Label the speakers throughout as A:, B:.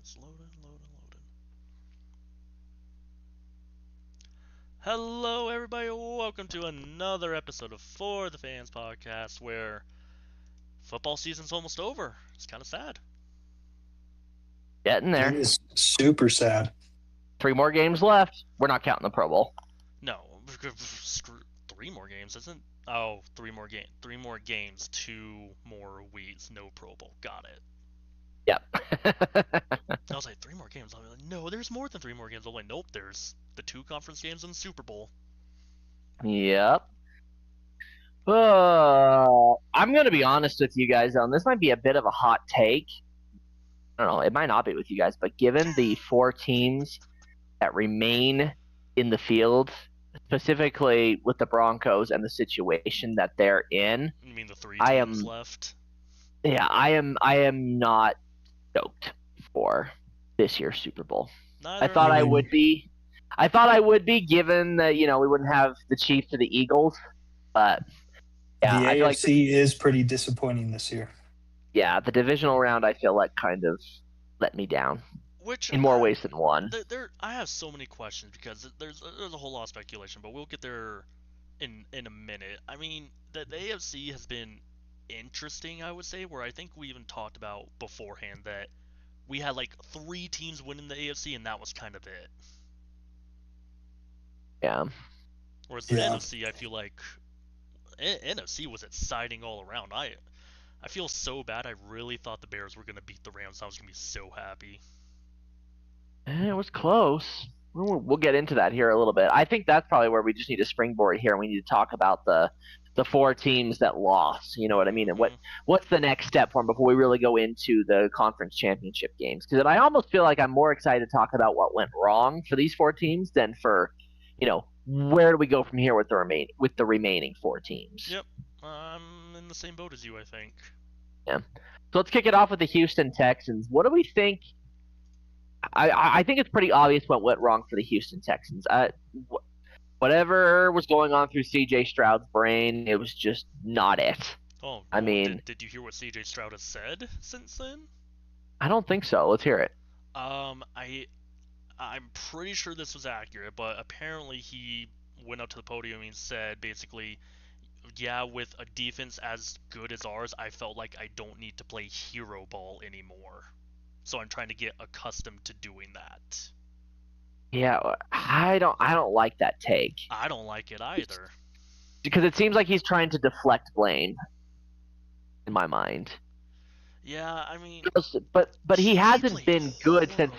A: It's loading. Hello, everybody. Welcome to another episode of For the Fans podcast, where football season's almost over. It's kind of sad.
B: Getting
C: It
B: there.
C: is super sad.
B: 3 more games left. We're not counting the Pro Bowl.
A: No, three more games, isn't? Oh, three more games, 2 more weeks, no Pro Bowl. Got it.
B: Yep.
A: I was like, 3 more games. I was like, no, there's more than 3 more games. I was like, nope, there's the 2 conference games and the Super Bowl.
B: Yep. I'm going to be honest with you guys, though. This might be a bit of a hot take. I don't know. It might not be with you guys, but given the 4 teams that remain in the field, specifically with the Broncos and the situation that they're in,
A: You mean the 3 teams left?
B: Yeah, I am not stoked for this year's Super Bowl. I thought I would be. I thought I would be, given that we wouldn't have the Chiefs or the Eagles, but yeah,
C: The
B: I feel like
C: AFC is pretty disappointing this year.
B: the divisional round I feel like kind of let me down
A: Which
B: in more ways than one.
A: I have so many questions because there's a whole lot of speculation, but we'll get there in a minute. I mean, the AFC has been interesting, I would say, where I think we even talked about beforehand that we had like 3 teams winning the AFC, and that was kind of it.
B: Yeah.
A: Whereas the
C: Yeah.
A: NFC, I feel like NFC was exciting all around. I feel so bad. I really thought the Bears were gonna beat the Rams. I was gonna be so happy.
B: It was close. We'll get into that here a little bit. I think that's probably where we just need a springboard here. We need to talk about the 4 teams that lost. You know what I mean? And what's the next step for them before we really go into the conference championship games? Because I almost feel like I'm more excited to talk about what went wrong for these 4 teams than for, where do we go from here with the remaining 4 teams?
A: Yep, I'm in the same boat as you, I think.
B: Yeah. So let's kick it off with the Houston Texans. What do we think? I think it's pretty obvious what went wrong for the Houston Texans. Whatever was going on through C.J. Stroud's brain, it was just not it.
A: Oh,
B: I mean,
A: did you hear what C.J. Stroud has said since then?
B: I don't think so. Let's hear it.
A: I'm pretty sure this was accurate, but apparently he went up to the podium and said basically, yeah, with a defense as good as ours, I felt like I don't need to play hero ball anymore. So I'm trying to get accustomed to doing that.
B: Yeah, I don't like that take.
A: I don't like it either.
B: Because it seems like he's trying to deflect blame in my mind.
A: Yeah, I mean,
B: but he hasn't been good since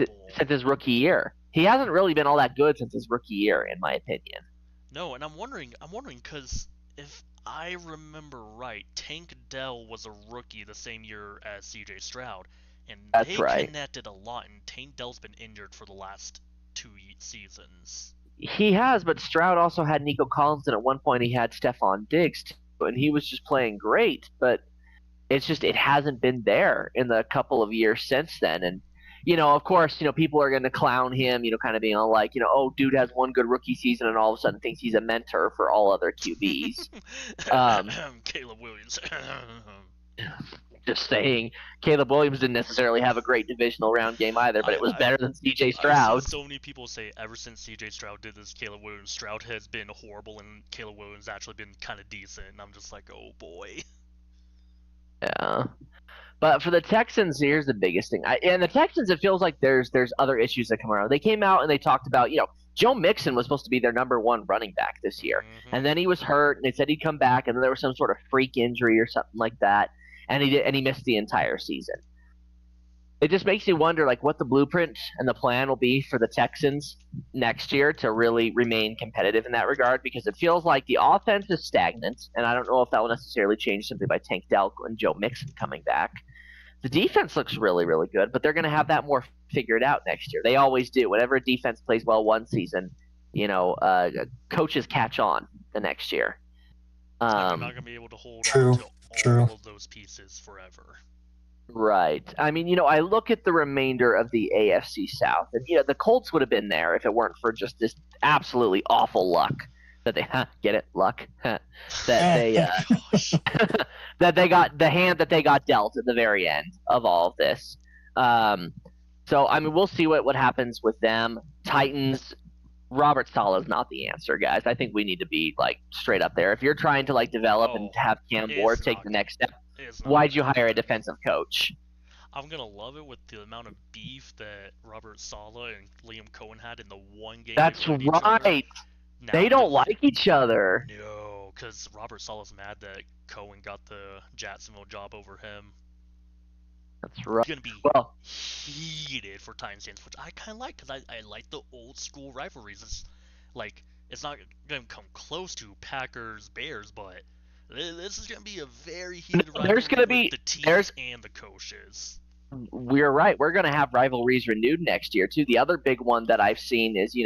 B: his rookie year. He hasn't really been all that good since his rookie year, in my opinion.
A: No, and I'm wondering because if I remember right, Tank Dell was a rookie the same year as C.J. Stroud, and
B: That's
A: they
B: right.
A: connected a lot, and Tank Dell's been injured for the last 2 seasons.
B: He has, but Stroud also had Nico Collins, and at one point he had Stephon Diggs too, and he was just playing great, but it's just it hasn't been there in the couple of years since then. And of course, people are going to clown him, kind of being all like, oh, dude has one good rookie season and all of a sudden thinks he's a mentor for all other QBs.
A: Caleb Williams.
B: Just saying, Caleb Williams didn't necessarily have a great divisional round game either, but it was better than C.J. Stroud.
A: I've seen so many people say ever since C.J. Stroud did this, Caleb Williams, Stroud has been horrible, and Caleb Williams actually been kind of decent. And I'm just like, oh boy.
B: Yeah. But for the Texans, here's the biggest thing. And the Texans, it feels like there's other issues that come around. They came out and they talked about, Joe Mixon was supposed to be their number 1 running back this year.
A: Mm-hmm.
B: And then he was hurt, and they said he'd come back, and then there was some sort of freak injury or something like that. And he missed the entire season. It just makes me wonder, what the blueprint and the plan will be for the Texans next year to really remain competitive in that regard, because it feels like the offense is stagnant, and I don't know if that will necessarily change simply by Tank Dell and Joe Mixon coming back. The defense looks really, really good, but they're going to have that more figured out next year. They always do. Whenever a defense plays well one season, coaches catch on the next year.
A: They're not going to be able to hold on to all of those pieces forever.
B: Right. I mean, I look at the remainder of the AFC South, and the Colts would have been there if it weren't for just this absolutely awful luck that they get it, luck that they that they got the hand that they got dealt at the very end of all of this. So, I mean, we'll see what happens with them. Titans, Robert Saleh is not the answer, guys. I think we need to be, like, straight up there. If you're trying to, like, develop and have Cam Ward take the next step, why'd you hire a defensive coach?
A: I'm going to love it with the amount of beef that Robert Saleh and Liam Cohen had in the one game.
B: That's right. They don't like each other.
A: No, because Robert Saleh's mad that Cohen got the Jacksonville job over him.
B: That's right.
A: It's going to be heated for Titans fans, which I kind of like, because I like the old school rivalries. It's like, it's not going to come close to Packers-Bears, but this is going to be a very heated rivalry
B: there's going to be
A: the teams and the coaches.
B: We're right. We're going to have rivalries renewed next year, too. The other big one that I've seen is,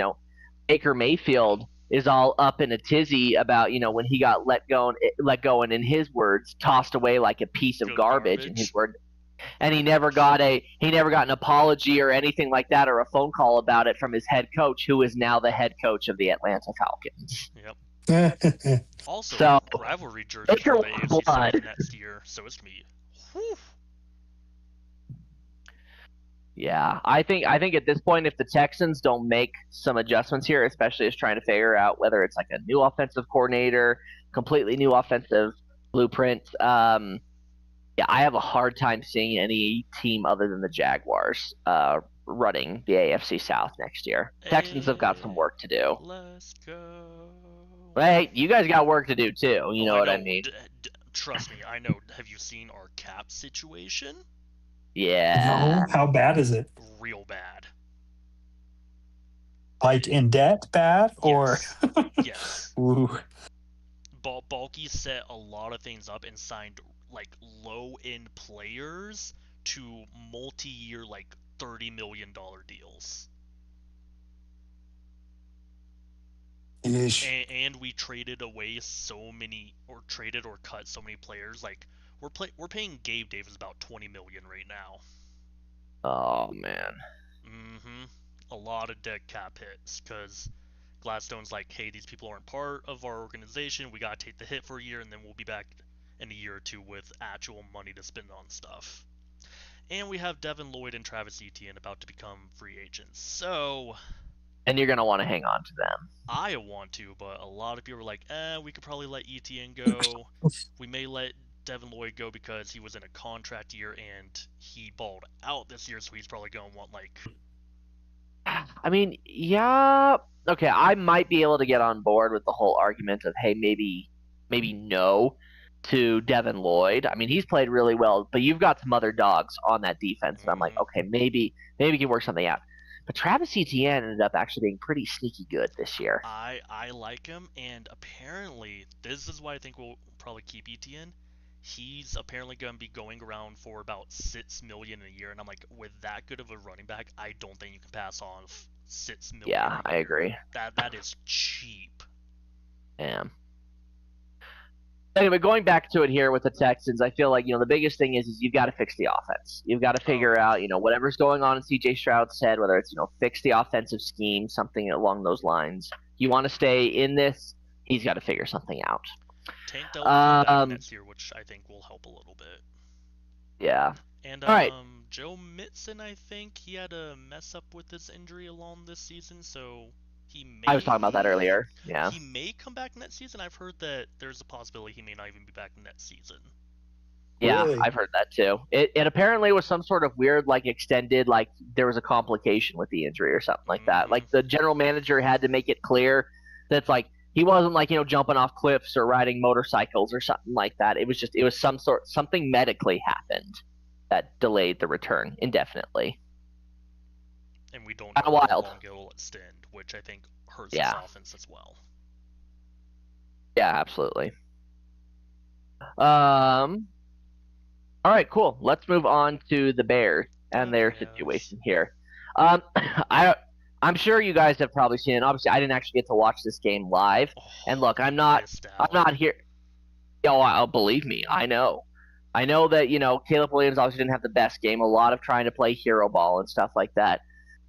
B: Baker Mayfield is all up in a tizzy about, when he got let go and, in his words, tossed away like a piece of garbage, in his word. And he never got an apology or anything like that, or a phone call about it from his head coach, who is now the head coach of the Atlanta Falcons.
A: Yep. Also, rivalry jersey for the AFC South next year, so it's gonna be. Whew.
B: Yeah, I think at this point, if the Texans don't make some adjustments here, especially as trying to figure out whether it's like a new offensive coordinator, completely new offensive blueprint, yeah, I have a hard time seeing any team other than the Jaguars running the AFC South next year. Texans have got some work to do.
A: Let's go.
B: Hey, you guys got work to do too. You know what I mean?
A: Trust me, I know. Have you seen our cap situation?
B: Yeah.
C: No? How bad is it?
A: Real bad.
C: Like in debt bad? Or
A: yes.
C: Ooh.
A: Balky set a lot of things up and signed like low-end players to multi-year like $30 million deals. And we traded away traded or cut so many players. Like we're paying Gabe Davis about $20 million right now.
B: Oh man.
A: A lot of dead cap hits because Gladstone's like, hey, these people aren't part of our organization. We gotta take the hit for a year, and then we'll be back in a year or two with actual money to spend on stuff. And we have Devin Lloyd and Travis Etienne about to become free agents. So.
B: And you're gonna want to hang on to them.
A: I want to, but a lot of people are like, we could probably let Etienne go. We may let Devin Lloyd go because he was in a contract year and he balled out this year, so he's probably gonna want like.
B: I mean, yeah. Okay, I might be able to get on board with the whole argument of, hey, maybe no to Devin Lloyd. I mean, he's played really well, but you've got some other dogs on that defense, and I'm like, okay, maybe we can work something out. But Travis Etienne ended up actually being pretty sneaky good this year.
A: I like him, and apparently, this is why I think we'll probably keep Etienne. He's apparently going to be going around for about $6 million a year, and I'm like, with that good of a running back, I don't think you can pass on $6 million.
B: Yeah, I agree.
A: That is cheap.
B: Yeah. Anyway, going back to it here with the Texans, I feel like, the biggest thing is you've got to fix the offense. You've got to figure out, whatever's going on in C.J. Stroud's head, whether it's, fix the offensive scheme, something along those lines. You want to stay in this, he's got to figure something out.
A: Tank Dell next year, which I think will help a little bit.
B: Yeah.
A: And
B: all right.
A: Joe Mixon, I think he had a mess up with his injury along this season, so I
B: was talking about that earlier. Yeah.
A: He may come back next season. I've heard that there's a possibility he may not even be back next season.
B: Yeah, really? I've heard that too. It apparently was some sort of weird, like extended, like there was a complication with the injury or something like that. Like the general manager had to make it clear that's like he wasn't like jumping off cliffs or riding motorcycles or something like that. It was something medically happened that delayed the return indefinitely.
A: And we don't know how long it will extend, which I think hurts his offense as well.
B: Yeah, absolutely. All right, cool. Let's move on to the Bears and their situation here. I'm sure you guys have probably seen it. Obviously, I didn't actually get to watch this game live. And look, I'm not here. Oh, believe me, I know. I know that, Caleb Williams obviously didn't have the best game. A lot of trying to play hero ball and stuff like that.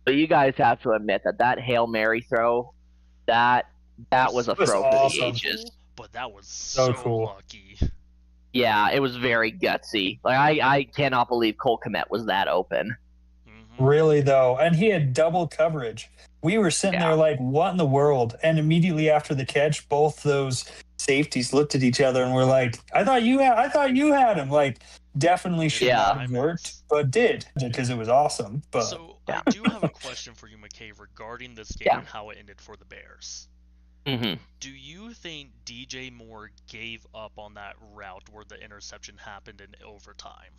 B: But you guys have to admit that Hail Mary throw, that was a throw for the ages.
A: But that was so
C: cool.
A: Lucky.
B: Yeah, it was very gutsy. Like I cannot believe Cole Kmet was that open.
C: Really, though. And he had double coverage. We were sitting
B: Yeah.
C: there like, what in the world? And immediately after the catch, both those safeties looked at each other and were like, I thought you had him. Like, definitely should
B: Yeah.
C: not have worked, but did because it was awesome. But
A: So
B: Yeah.
A: I do have a question for you, McKay, regarding this game
B: Yeah.
A: and how it ended for the Bears.
B: hmm
A: Do you think DJ Moore gave up on that route where the interception happened in overtime?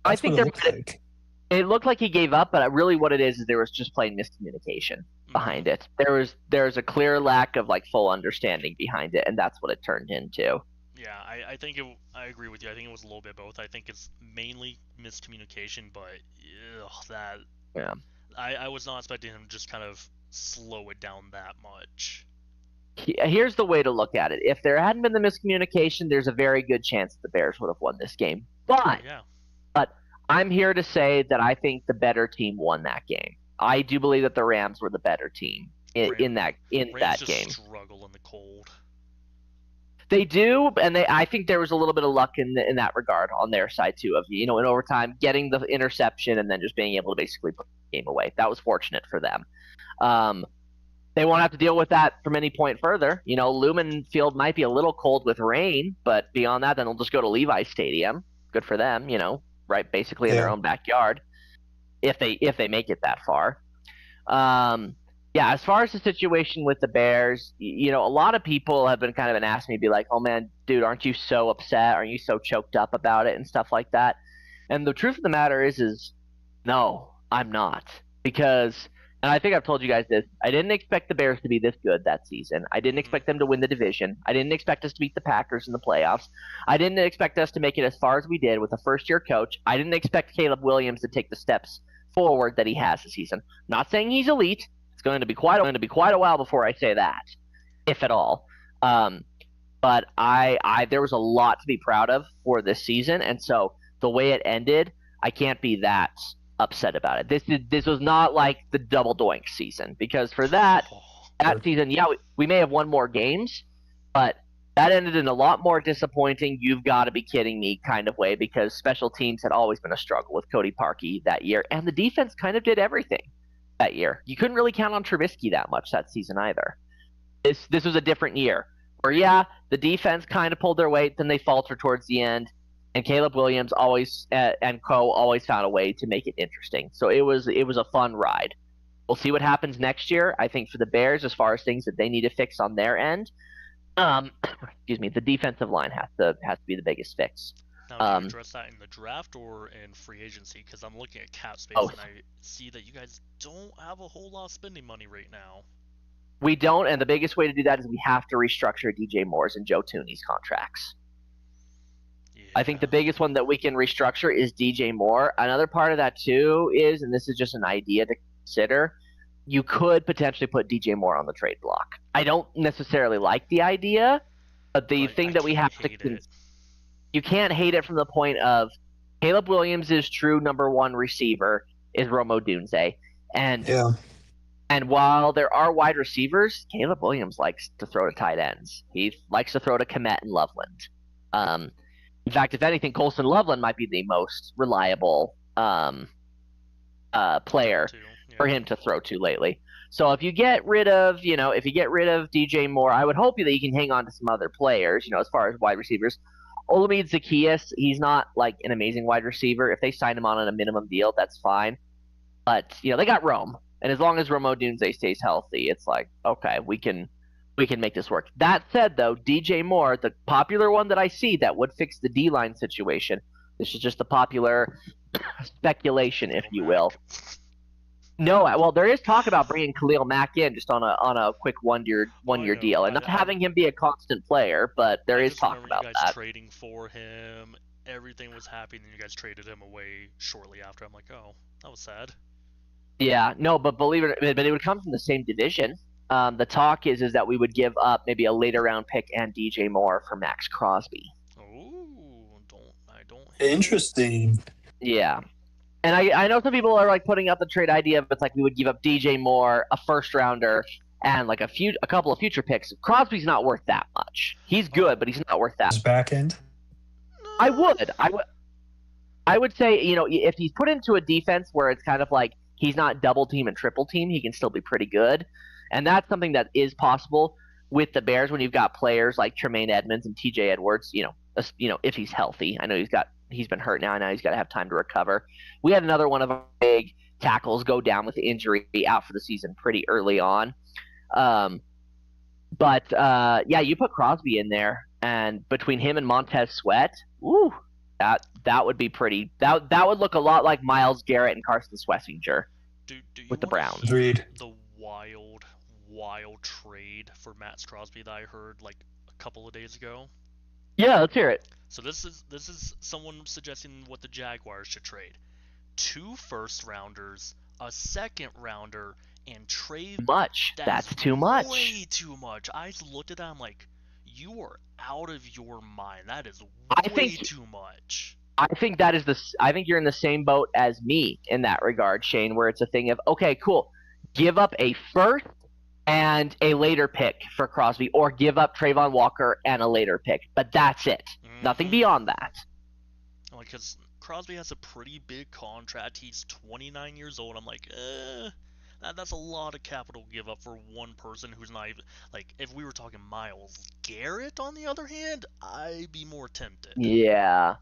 B: I
C: that's
B: think
C: what it looked like.
B: it looked like he gave up, but really what it is there was just plain miscommunication behind it. There's a clear lack of like full understanding behind it, and that's what it turned into.
A: Yeah, I think I agree with you. I think it was a little bit both. I think it's mainly miscommunication, but
B: Yeah.
A: I was not expecting him to just kind of slow it down that much.
B: Here's the way to look at it. If there hadn't been the miscommunication, there's a very good chance the Bears would have won this game. But
A: Yeah.
B: I'm here to say that I think the better team won that game. I do believe that the Rams were the better team in that
A: Rams just
B: game.
A: struggle in the cold.
B: They do, and I think there was a little bit of luck in that regard on their side too. Of in overtime, getting the interception and then just being able to basically put the game away. That was fortunate for them. They won't have to deal with that from any point further. Lumen Field might be a little cold with rain, but beyond that, then they'll just go to Levi Stadium. Good for them, right? Basically in their own backyard, if they make it that far. Yeah, as far as the situation with the Bears, a lot of people have been kind of asking me, be like, "Oh man, dude, aren't you so upset? Aren't you so choked up about it and stuff like that?" And the truth of the matter is, no, I'm not, because. And I think I've told you guys this. I didn't expect the Bears to be this good that season. I didn't expect them to win the division. I didn't expect us to beat the Packers in the playoffs. I didn't expect us to make it as far as we did with a first-year coach. I didn't expect Caleb Williams to take the steps forward that he has this season. Not saying he's elite. It's going to be quite a while before I say that, if at all. But there was a lot to be proud of for this season, and so the way it ended, I can't be that upset about it. This was not like the double doink season, because for that season, yeah, we may have won more games, but that ended in a lot more disappointing, you've got to be kidding me kind of way, because special teams had always been a struggle with Cody Parkey that year, and the defense kind of did everything that year. You couldn't really count on Trubisky that much that season either. This was a different year where, yeah, the defense kind of pulled their weight, then they faltered towards the end. And Caleb Williams always and co always found a way to make it interesting. So it was a fun ride. We'll see what happens next year. I think for the Bears, as far as things that they need to fix on their end, the defensive line has to be the biggest fix.
A: Now, do you address that in the draft or in free agency? Because I'm looking at cap space and I see that you guys don't have a whole lot of spending money right now.
B: We don't, and the biggest way to do that is we have to restructure DJ Moore's and Joe Thuney's contracts. I think the biggest one that we can restructure is DJ Moore. Another part of that too is, and this is just an idea to consider, you could potentially put DJ Moore on the trade block. I don't necessarily like the idea, but the thing that we have to you can't hate it from the point of Caleb Williams' true number one receiver is Rome Odunze. And while there are wide receivers, Caleb Williams likes to throw to tight ends. He likes to throw to Kmet and Loveland. In fact, if anything, Colson Loveland might be the most reliable player for him to throw to lately. So if you get rid of, DJ Moore, I would hope that you can hang on to some other players, as far as wide receivers. Olamide Zaccheaus, he's not like an amazing wide receiver. If they sign him on a minimum deal, that's fine. But, they got Rome. And as long as Rome Odunze stays healthy, it's like, okay, we can make this work. That said, though, DJ Moore, the popular one that I see that would fix the D-line situation, this is just a popular speculation, if you will. No, well, there is talk about bringing Khalil Mack in just on a quick one-year deal, and not having him be a constant player, but there is talk about
A: you guys
B: that.
A: Trading for him, everything was happy, and then you guys traded him away shortly after. I'm like, oh, that was sad.
B: Yeah, no, but it would come from the same division. The talk is that we would give up maybe a later round pick and DJ Moore for Max Crosby.
A: Oh, I don't.
C: Interesting.
B: Yeah, and I know some people are like putting up the trade idea, but it's like we would give up DJ Moore, a first rounder, and like a couple of future picks. Crosby's not worth that much. He's good, but he's not worth that.
C: His back end.
B: I I would say, if he's put into a defense where it's kind of like he's not double team and triple team, he can still be pretty good. And that's something that is possible with the Bears when you've got players like Tremaine Edmonds and TJ Edwards, if he's healthy. I know he's been hurt now. I know he's got to have time to recover. We had another one of our big tackles go down with the injury, out for the season pretty early on. But you put Crosby in there, and between him and Montez Sweat, that would be pretty. That would look a lot like Myles Garrett and Carson Schlesinger with the Browns.
C: Agreed.
A: The wild trade for Matt Crosby that I heard like a couple of days ago.
B: Yeah, let's hear it.
A: So this is someone suggesting what the Jaguars should trade: 2 first-rounders, a 2nd-rounder, and trade.
B: That's too much.
A: Way too much. I looked at that. I'm like, you are out of your mind. That is way too much.
B: I think that is I think you're in the same boat as me in that regard, Shane, where it's a thing of, okay, cool, give up a first and a later pick for Crosby, or give up Trayvon Walker and a later pick, but that's it. Mm-hmm. Nothing beyond that.
A: Because Crosby has a pretty big contract. He's 29 years old. I'm like, that's a lot of capital to give up for one person who's not even, like, if we were talking Myles Garrett, on the other hand, I'd be more tempted.
B: Yeah.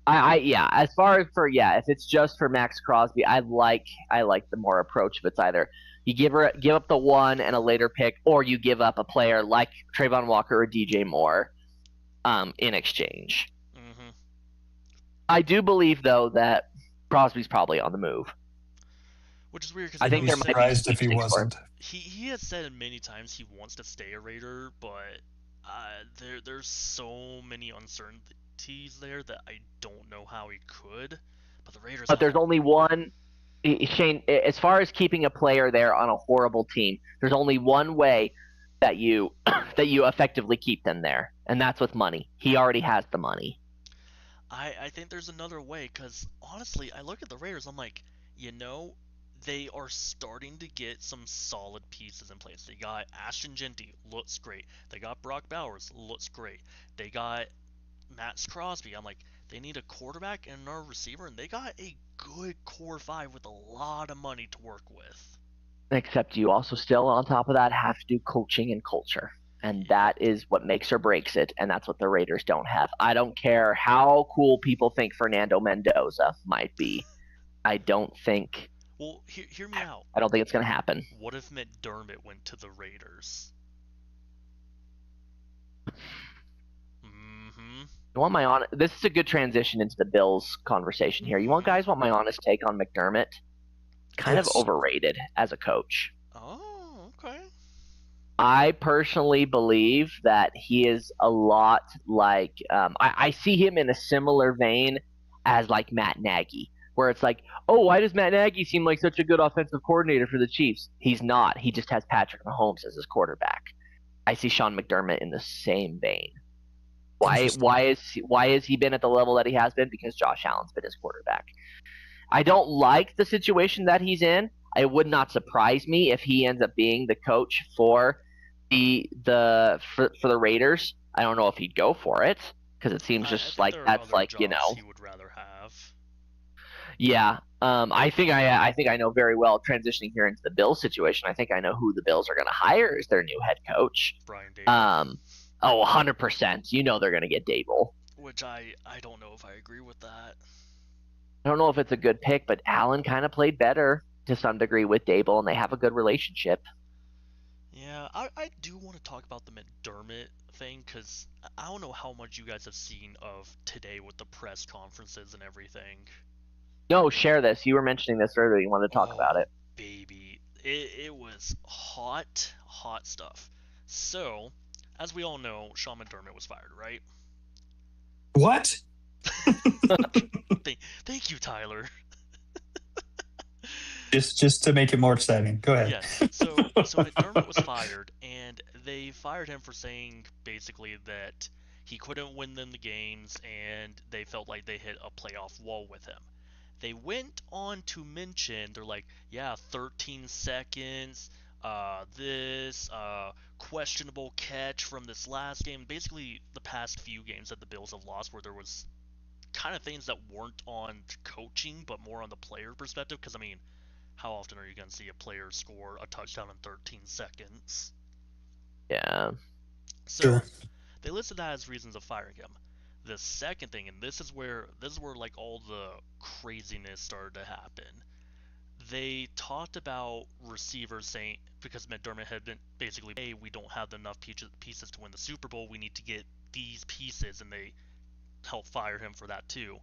B: As far as if it's just for Max Crosby, I like the more approach if it's either you give up the one and a later pick, or you give up a player like Trayvon Walker or DJ Moore in exchange.
A: Mm-hmm.
B: I do believe, though, that Crosby's probably on the move.
A: Which is weird, because
C: I think they're surprised if he wasn't.
A: He has said many times he wants to stay a Raider, but there's so many uncertainties there that I don't know how he could. But the Raiders.
B: But there's only one. Shane, as far as keeping a player there on a horrible team, there's only one way that you effectively keep them there, and that's with money. He already has the money.
A: I think there's another way, because honestly, I look at the Raiders, I'm like, they are starting to get some solid pieces in place. They got Ashton Genty, looks great. They got Brock Bowers, looks great. They got Matt Crosby. I'm like, they need a quarterback and a receiver, and they got a good core 5 with a lot of money to work with.
B: Except you also still, on top of that, have to do coaching and culture. And that is what makes or breaks it, and that's what the Raiders don't have. I don't care how cool people think Fernando Mendoza might be. I don't think...
A: Well, hear me out.
B: I don't think it's going to happen.
A: What if McDermott went to the Raiders?
B: You want my honest? This is a good transition into the Bills conversation here. You want my honest take on McDermott? Kind of overrated as a coach.
A: Oh, okay.
B: I personally believe that he is a lot like I see him in a similar vein as like Matt Nagy, where it's like, oh, why does Matt Nagy seem like such a good offensive coordinator for the Chiefs? He's not. He just has Patrick Mahomes as his quarterback. I see Sean McDermott in the same vein. Why has he been at the level that he has been? Because Josh Allen's been his quarterback. I don't like the situation that he's in. It would not surprise me if he ends up being the coach for the Raiders. I don't know if he'd go for it, because it seems just like that's like,
A: he would rather have.
B: Yeah. I think I know very well, transitioning here into the Bills situation. I think I know who the Bills are going to hire as their new head coach.
A: Brian Daboll.
B: 100%. They're going to get Daboll.
A: Which I don't know if I agree with that.
B: I don't know if it's a good pick, but Allen kind of played better to some degree with Daboll, and they have a good relationship.
A: Yeah, I do want to talk about the McDermott thing, because I don't know how much you guys have seen of today with the press conferences and everything.
B: No, share this. You were mentioning this earlier. You wanted to talk about it.
A: Baby. It was hot stuff. So, as we all know, Sean McDermott was fired, right?
C: What?
A: Thank you, Tyler.
C: Just to make it more exciting. Go ahead.
A: Yes. So McDermott was fired, and they fired him for saying basically that he couldn't win them the games, and they felt like they hit a playoff wall with him. They went on to mention, they're like, 13 seconds, this questionable catch from this last game. Basically, the past few games that the Bills have lost where there was kind of things that weren't on coaching, but more on the player perspective. Because I mean, how often are you going to see a player score a touchdown in 13 seconds?
B: Yeah.
A: So
C: Sure.
A: they listed that as reasons of firing him. The second thing, and this is where like all the craziness started to happen. They talked about receivers saying, because McDermott had been basically, hey, we don't have enough pieces to win the Super Bowl. We need to get these pieces, and they helped fire him for that too.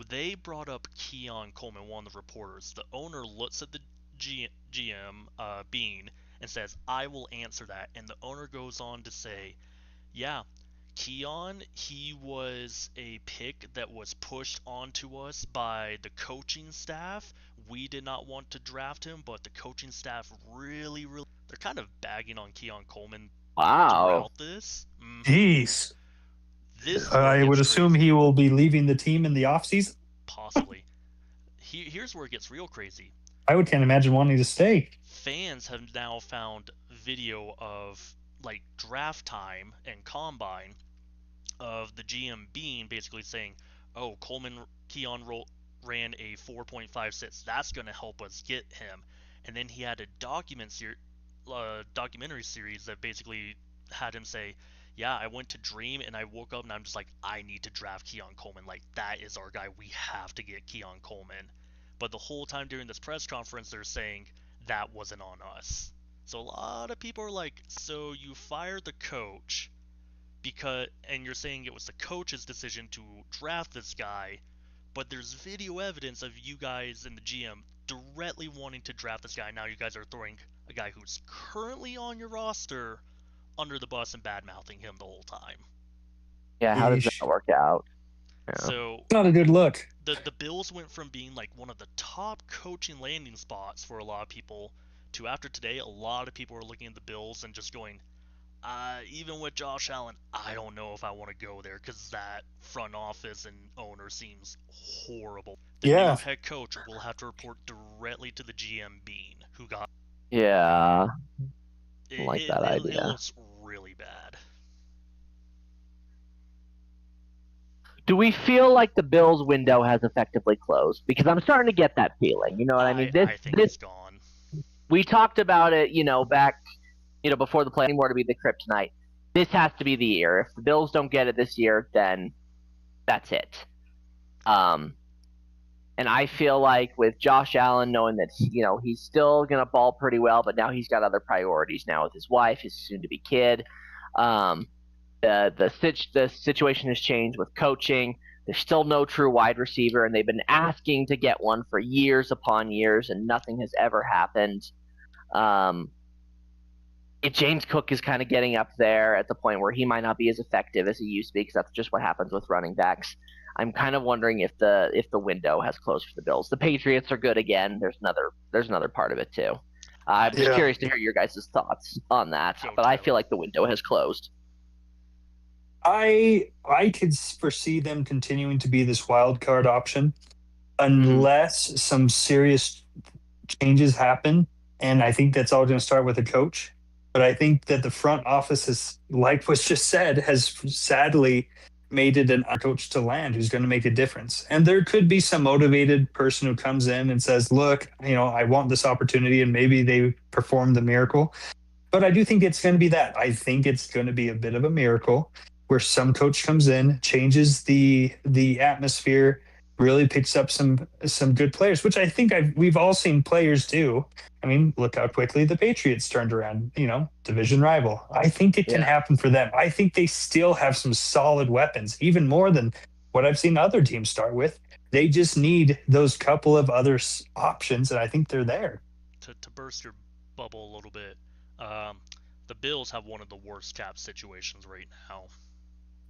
A: They brought up Keon Coleman, one of the reporters. The owner looks at the GM, Bean, and says, I will answer that. And the owner goes on to say, yeah, Keon, he was a pick that was pushed onto us by the coaching staff. We did not want to draft him, but the coaching staff really, they're kind of bagging on Keon Coleman
B: Wow.
A: throughout this.
C: Jeez.
A: This is
C: I would assume
A: crazy.
C: he will be leaving the team in the offseason.
A: Possibly. Here's where it gets real crazy.
C: I can't imagine wanting to stay.
A: Fans have now found video of like draft time and combine of the GM Bean basically saying, "Oh, Keon ran a 4.56. That's going to help us get him." And then he had a documentary series that basically had him say, "Yeah, I went to dream and I woke up and I'm just like, I need to draft Keon Coleman. Like that is our guy. We have to get Keon Coleman." But the whole time during this press conference, they're saying that wasn't on us. So a lot of people are like, "So you fired the coach?" And you're saying it was the coach's decision to draft this guy, but there's video evidence of you guys and the GM directly wanting to draft this guy. Now you guys are throwing a guy who's currently on your roster under the bus and bad mouthing him the whole time.
B: Yeah, how does
C: Yeesh.
B: that work out? Yeah.
A: So
C: It's not a good look.
A: the Bills went from being like one of the top coaching landing spots for a lot of people to, after today, a lot of people are looking at the Bills and just going, even with Josh Allen, I don't know if I want to go there because that front office and owner seems horrible. The
C: Yeah.
A: new head coach will have to report directly to the GM Bean, who got
B: Yeah.
A: it.
B: I like that idea.
A: It looks really bad.
B: Do we feel like the Bills window has effectively closed? Because I'm starting to get that feeling. You know what I mean?
A: I think it's gone.
B: We talked about it, back, before the play anymore to be the kryptonite. This has to be the year. If the Bills don't get it this year, then that's it. And I feel like with Josh Allen, knowing that he's still gonna ball pretty well, but now he's got other priorities now with his wife, his soon-to-be kid. The situation has changed with coaching. There's still no true wide receiver, and they've been asking to get one for years upon years, and nothing has ever happened. If James Cook is kind of getting up there at the point where he might not be as effective as he used to be, because that's just what happens with running backs, I'm kind of wondering if the window has closed for the Bills. The Patriots are good again. There's another part of it too. I'm just curious to hear your guys' thoughts on that, but I feel like the window has closed.
C: I could foresee them continuing to be this wild card option unless some serious changes happen, and I think that's all going to start with a coach. But I think that the front office has, like was just said, has sadly made it an coach to land who's going to make a difference. And there could be some motivated person who comes in and says, "Look, I want this opportunity," and maybe they perform the miracle. But I do think it's going to be that. I think it's going to be a bit of a miracle where some coach comes in, changes the atmosphere, really picks up some good players, which I think we've all seen players do. I mean, look how quickly the Patriots turned around, division rival. I think it can happen for them. I think they still have some solid weapons, even more than what I've seen other teams start with. They just need those couple of other options, and I think they're there.
A: To burst your bubble a little bit, the Bills have one of the worst cap situations right now.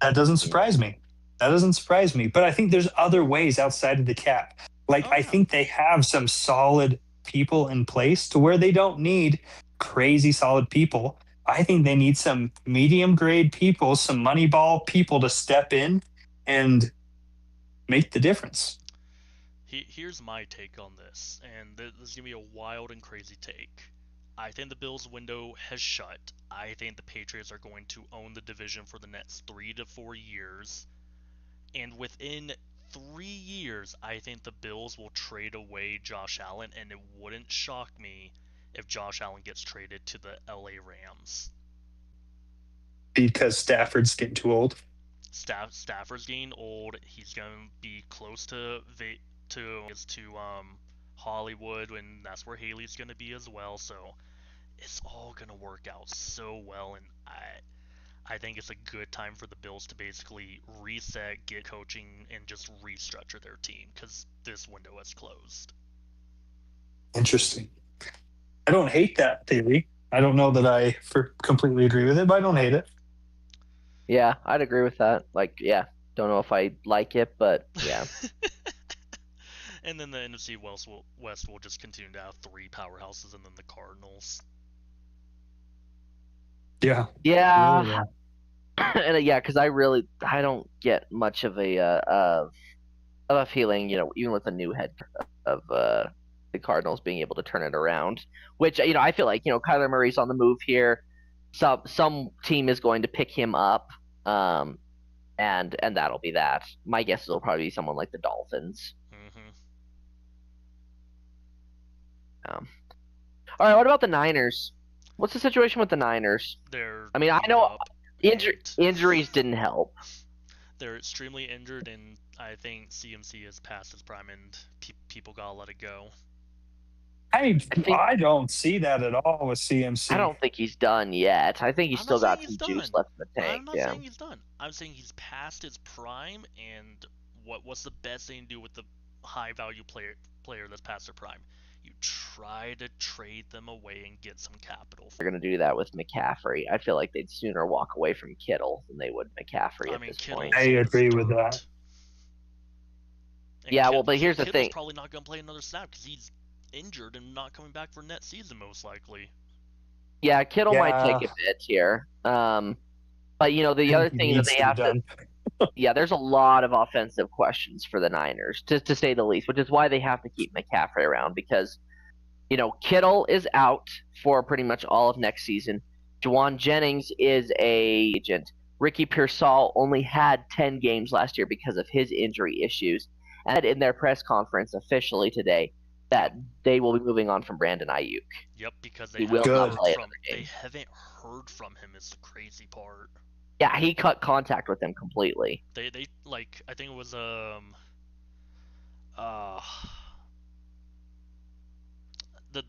C: That doesn't surprise me. But I think there's other ways outside of the cap. I think they have some solid people in place to where they don't need crazy solid people. I think they need some medium grade people, some money ball people to step in and make the difference.
A: Here's my take on this, and this is going to be a wild and crazy take. I think the Bills' window has shut. I think the Patriots are going to own the division for the next 3 to 4 years. And within 3 years, I think the Bills will trade away Josh Allen, and it wouldn't shock me if Josh Allen gets traded to the LA Rams.
C: Because Stafford's getting too old.
A: Stafford's getting old. He's gonna be close to Hollywood, and that's where Haley's gonna be as well. So it's all gonna work out so well, and I think it's a good time for the Bills to basically reset, get coaching, and just restructure their team because this window has closed.
C: Interesting. I don't hate that theory. I don't know that I completely agree with it, but I don't hate it.
B: Yeah, I'd agree with that. Like, yeah, don't know if I like it, but yeah.
A: And then the NFC West will just continue to have 3 powerhouses, and then the Cardinals.
C: Yeah.
B: Yeah. And yeah, because I don't get much of a feeling, even with the new head of the Cardinals being able to turn it around. Which I feel like Kyler Murray's on the move here. Some team is going to pick him up, and that'll be that. My guess is it'll probably be someone like the Dolphins.
A: Mm-hmm.
B: All right, what about the Niners? What's the situation with the Niners?
A: I
B: know injuries didn't help.
A: They're extremely injured, and I think CMC is past his prime, and people gotta let it go.
C: I don't see that at all with CMC.
B: I don't think he's done yet. I think he's still got some juice left in the tank.
A: I'm not saying he's done. I'm saying he's past his prime, and what's the best thing to do with the high-value player that's past their prime? You try to trade them away and get some capital.
B: They're going to do that with McCaffrey. I feel like they'd sooner walk away from Kittle than they would McCaffrey at this point.
C: I agree with that.
A: And
B: yeah, but here's the thing.
A: Kittle's probably not going to play another snap because he's injured and not coming back for next season, most likely.
B: Yeah, Kittle might take a bit here. But, the other thing that they have to... Yeah, there's a lot of offensive questions for the Niners, to say the least, which is why they have to keep McCaffrey around because, Kittle is out for pretty much all of next season. Juwan Jennings is an agent. Ricky Pearsall only had 10 games last year because of his injury issues. And in their press conference officially today that they will be moving on from Brandon Ayuk.
A: Yep, because
B: they
A: haven't heard from him is the crazy part.
B: Yeah, he cut contact with them completely.
A: They I think it was the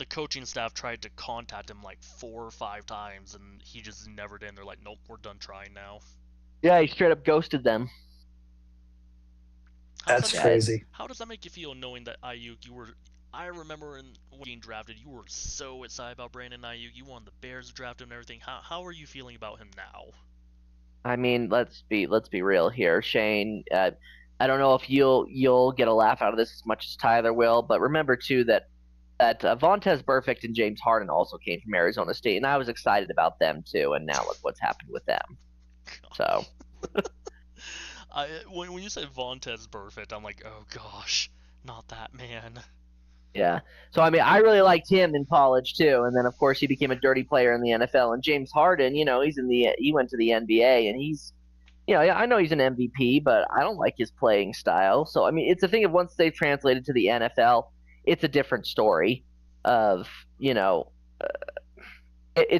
A: coaching staff tried to contact him like 4 or 5 times, and he just never did. And they're like, nope, we're done trying now.
B: Yeah, he straight up ghosted them.
C: That's crazy.
A: How does that make you feel knowing that Ayuk, I remember when being drafted, you were so excited about Brandon Ayuk. You wanted the Bears to draft him and everything. How are you feeling about him now?
B: I mean, let's be real here, Shane. I don't know if you'll get a laugh out of this as much as Tyler will, but remember too that Vontaze Burfict and James Harden also came from Arizona State, and I was excited about them too. And now look what's happened with them. So,
A: when you said Vontaze Burfict, I'm like, oh gosh, not that man.
B: Yeah. So I mean, I really liked him in college too, and then of course he became a dirty player in the NFL. And James Harden, he went to the NBA, and he's, I know he's an MVP, but I don't like his playing style. So I mean, it's a thing of once they've translated to the NFL, it's a different story. It's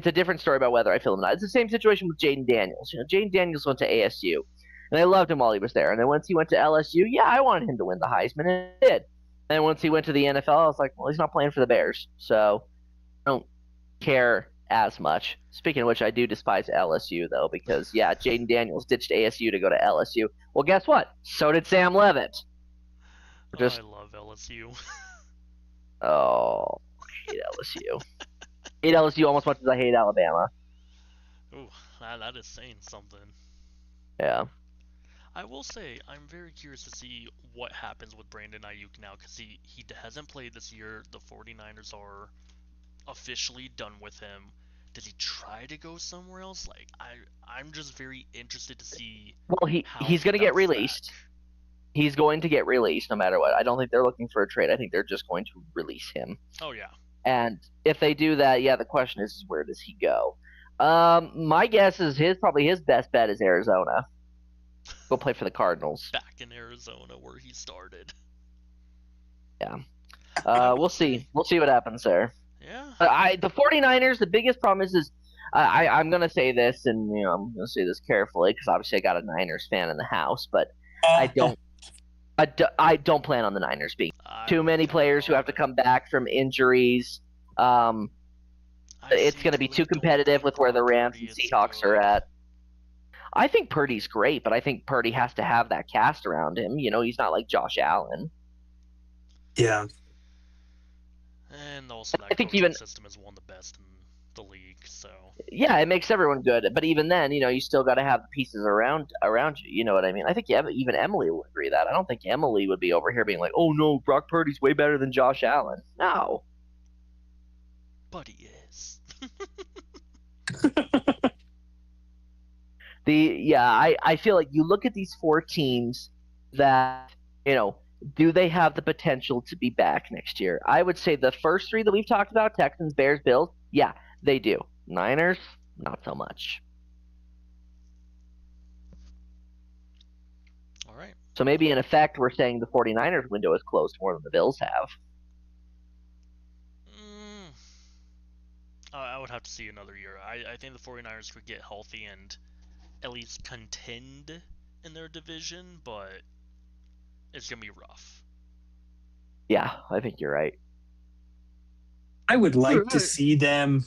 B: a different story about whether I feel him or not. It's the same situation with Jaden Daniels. Jaden Daniels went to ASU, and I loved him while he was there. And then once he went to LSU, yeah, I wanted him to win the Heisman, and he did. And once he went to the NFL, I was like, well, he's not playing for the Bears, so I don't care as much. Speaking of which, I do despise LSU, though, because, yeah, Jaden Daniels ditched ASU to go to LSU. Well, guess what? So did Sam Levitt.
A: I love LSU.
B: Oh, I hate LSU. I hate LSU almost as much as I hate Alabama.
A: Ooh, that is saying something.
B: Yeah.
A: I will say, I'm very curious to see what happens with Brandon Ayuk now, because he hasn't played this year. The 49ers are officially done with him. Does he try to go somewhere else? Like, I'm just very interested to see.
B: Well, he's going to get released. He's going to get released no matter what. I don't think they're looking for a trade. I think they're just going to release him.
A: Oh, yeah.
B: And if they do that, yeah, the question is where does he go? My guess is probably his best bet is Arizona. Go play for the Cardinals.
A: Back in Arizona where he started.
B: We'll see. We'll see what happens there.
A: Yeah.
B: The 49ers, the biggest problem is I'm going to say this, and I'm going to say this carefully because obviously I got a Niners fan in the house, but I don't plan on the Niners being too many players who have to come back from injuries. It's going to be too competitive with where the Rams and Seahawks are at. I think Purdy's great, but I think Purdy has to have that cast around him. He's not like Josh Allen.
C: Yeah.
A: And also that
B: I think
A: coaching system is one of the best in the league, so.
B: Yeah, it makes everyone good. But even then, you still got to have the pieces around you. You know what I mean? I think even Emily will agree that. I don't think Emily would be over here being like, oh, no, Brock Purdy's way better than Josh Allen. No.
A: But he is.
B: I feel like you look at these 4 teams that, do they have the potential to be back next year? I would say the first 3 that we've talked about, Texans, Bears, Bills, yeah, they do. Niners, not so much.
A: All right.
B: So maybe in effect we're saying the 49ers window is closed more than the Bills have.
A: I would have to see another year. I think the 49ers could get healthy and at least contend in their division, but it's going to be rough.
B: Yeah, I think you're right.
C: I would like to see them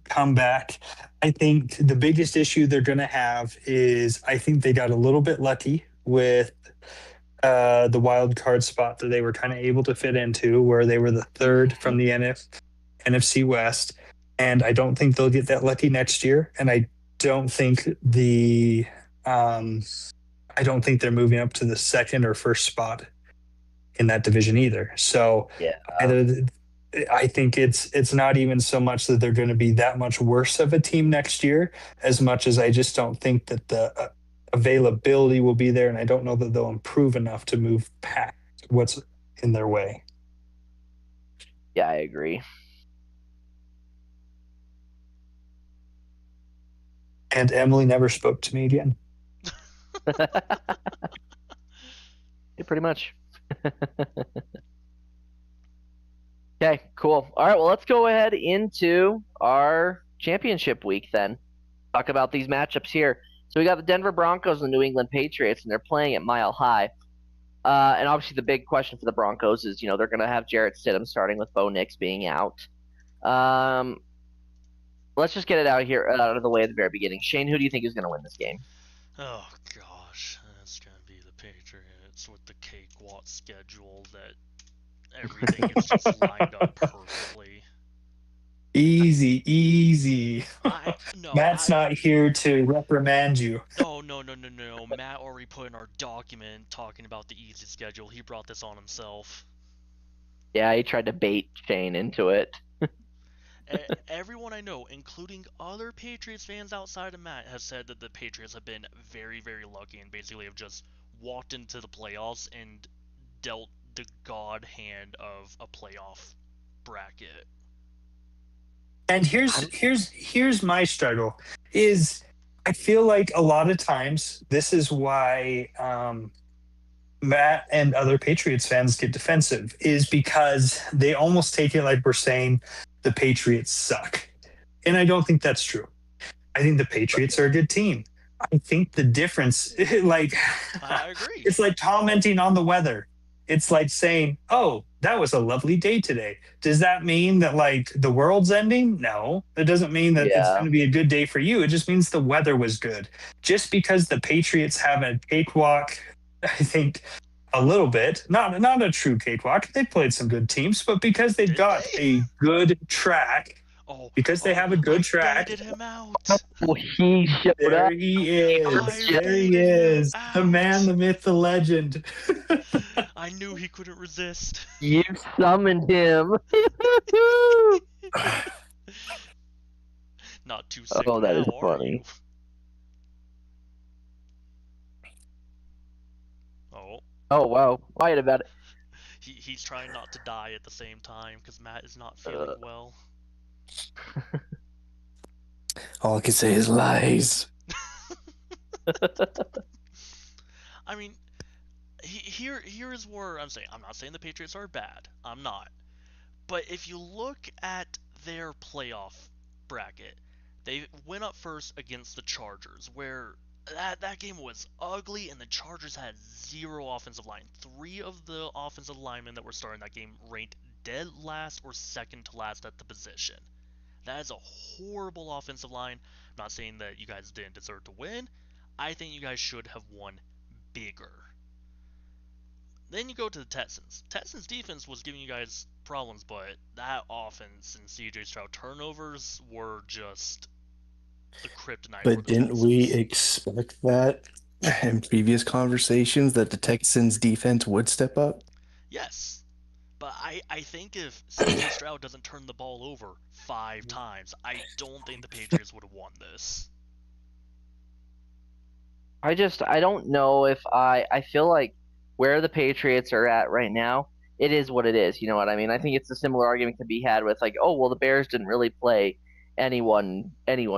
C: come back. I think the biggest issue they're going to have is I think they got a little bit lucky with the wild card spot that they were kind of able to fit into, where they were the 3rd from the NFC West. And I don't think they'll get that lucky next year. And I don't think I don't think they're moving up to the 2nd or 1st spot in that division either. So I think it's not even so much that they're going to be that much worse of a team next year, as much as I just don't think that the availability will be there, and I don't know that they'll improve enough to move past what's in their way.
B: Yeah, I agree.
C: And Emily never spoke to me again.
B: Yeah, pretty much. Okay, cool. All right, well, let's go ahead into our championship week then. Talk about these matchups here. So we got the Denver Broncos and the New England Patriots, and they're playing at Mile High. And obviously the big question for the Broncos is, they're going to have Jarrett Stidham starting with Bo Nix being out. Let's just get it out of the way at the very beginning. Shane, who do you think is going to win this game?
A: Oh, gosh. It's going to be the Patriots with the cakewalk schedule that everything is just lined up perfectly.
C: Easy. Matt's not here to reprimand you.
A: No. Matt already put in our document talking about the easy schedule. He brought this on himself.
B: Yeah, he tried to bait Shane into it.
A: Everyone I know, including other Patriots fans outside of Matt, has said that the Patriots have been very, very lucky and basically have just walked into the playoffs and dealt the god hand of a playoff bracket.
C: And here's my struggle is I feel like a lot of times this is why Matt and other Patriots fans get defensive, is because they almost take it like we're saying the Patriots suck. And I don't think that's true. I think the Patriots are a good team. I think the difference, I
A: agree.
C: It's like commenting on the weather. It's like saying, oh, that was a lovely day today. Does that mean that the world's ending? No, it doesn't mean that it's going to be a good day for you. It just means the weather was good. Just because the Patriots have a cakewalk, I think a little bit, not a true cakewalk. They played some good teams, but because they've got a good track, because they have a good track.
A: Him out.
B: He showed
C: there
B: up.
C: He is. There he is. The man, the myth, the legend.
A: I knew he couldn't resist.
B: You summoned him.
A: Not too sick.
B: Oh, that
A: now,
B: is funny. Oh, wow. Quiet about it.
A: He's trying not to die at the same time because Matt is not feeling well.
C: All I can say is lies.
A: I mean, here is where I'm not saying the Patriots are bad. I'm not. But if you look at their playoff bracket, they went up first against the Chargers, where that game was ugly, and the Chargers had zero offensive line. 3 of the offensive linemen that were starting that game ranked dead last or second to last at the position. That is a horrible offensive line. I'm not saying that you guys didn't deserve to win. I think you guys should have won bigger. Then you go to the Texans. Texans defense was giving you guys problems, but that offense and CJ Stroud turnovers were just the kryptonite.
D: But didn't we expect that in previous conversations that the Texans defense would step up?
A: Yes. But I think if CJ Stroud doesn't turn the ball over 5 times, I don't think the Patriots would have won this.
B: I don't know if I feel like where the Patriots are at right now, it is what it is. You know what I mean? I think it's a similar argument to be had with like, oh, well, the Bears didn't really play anyone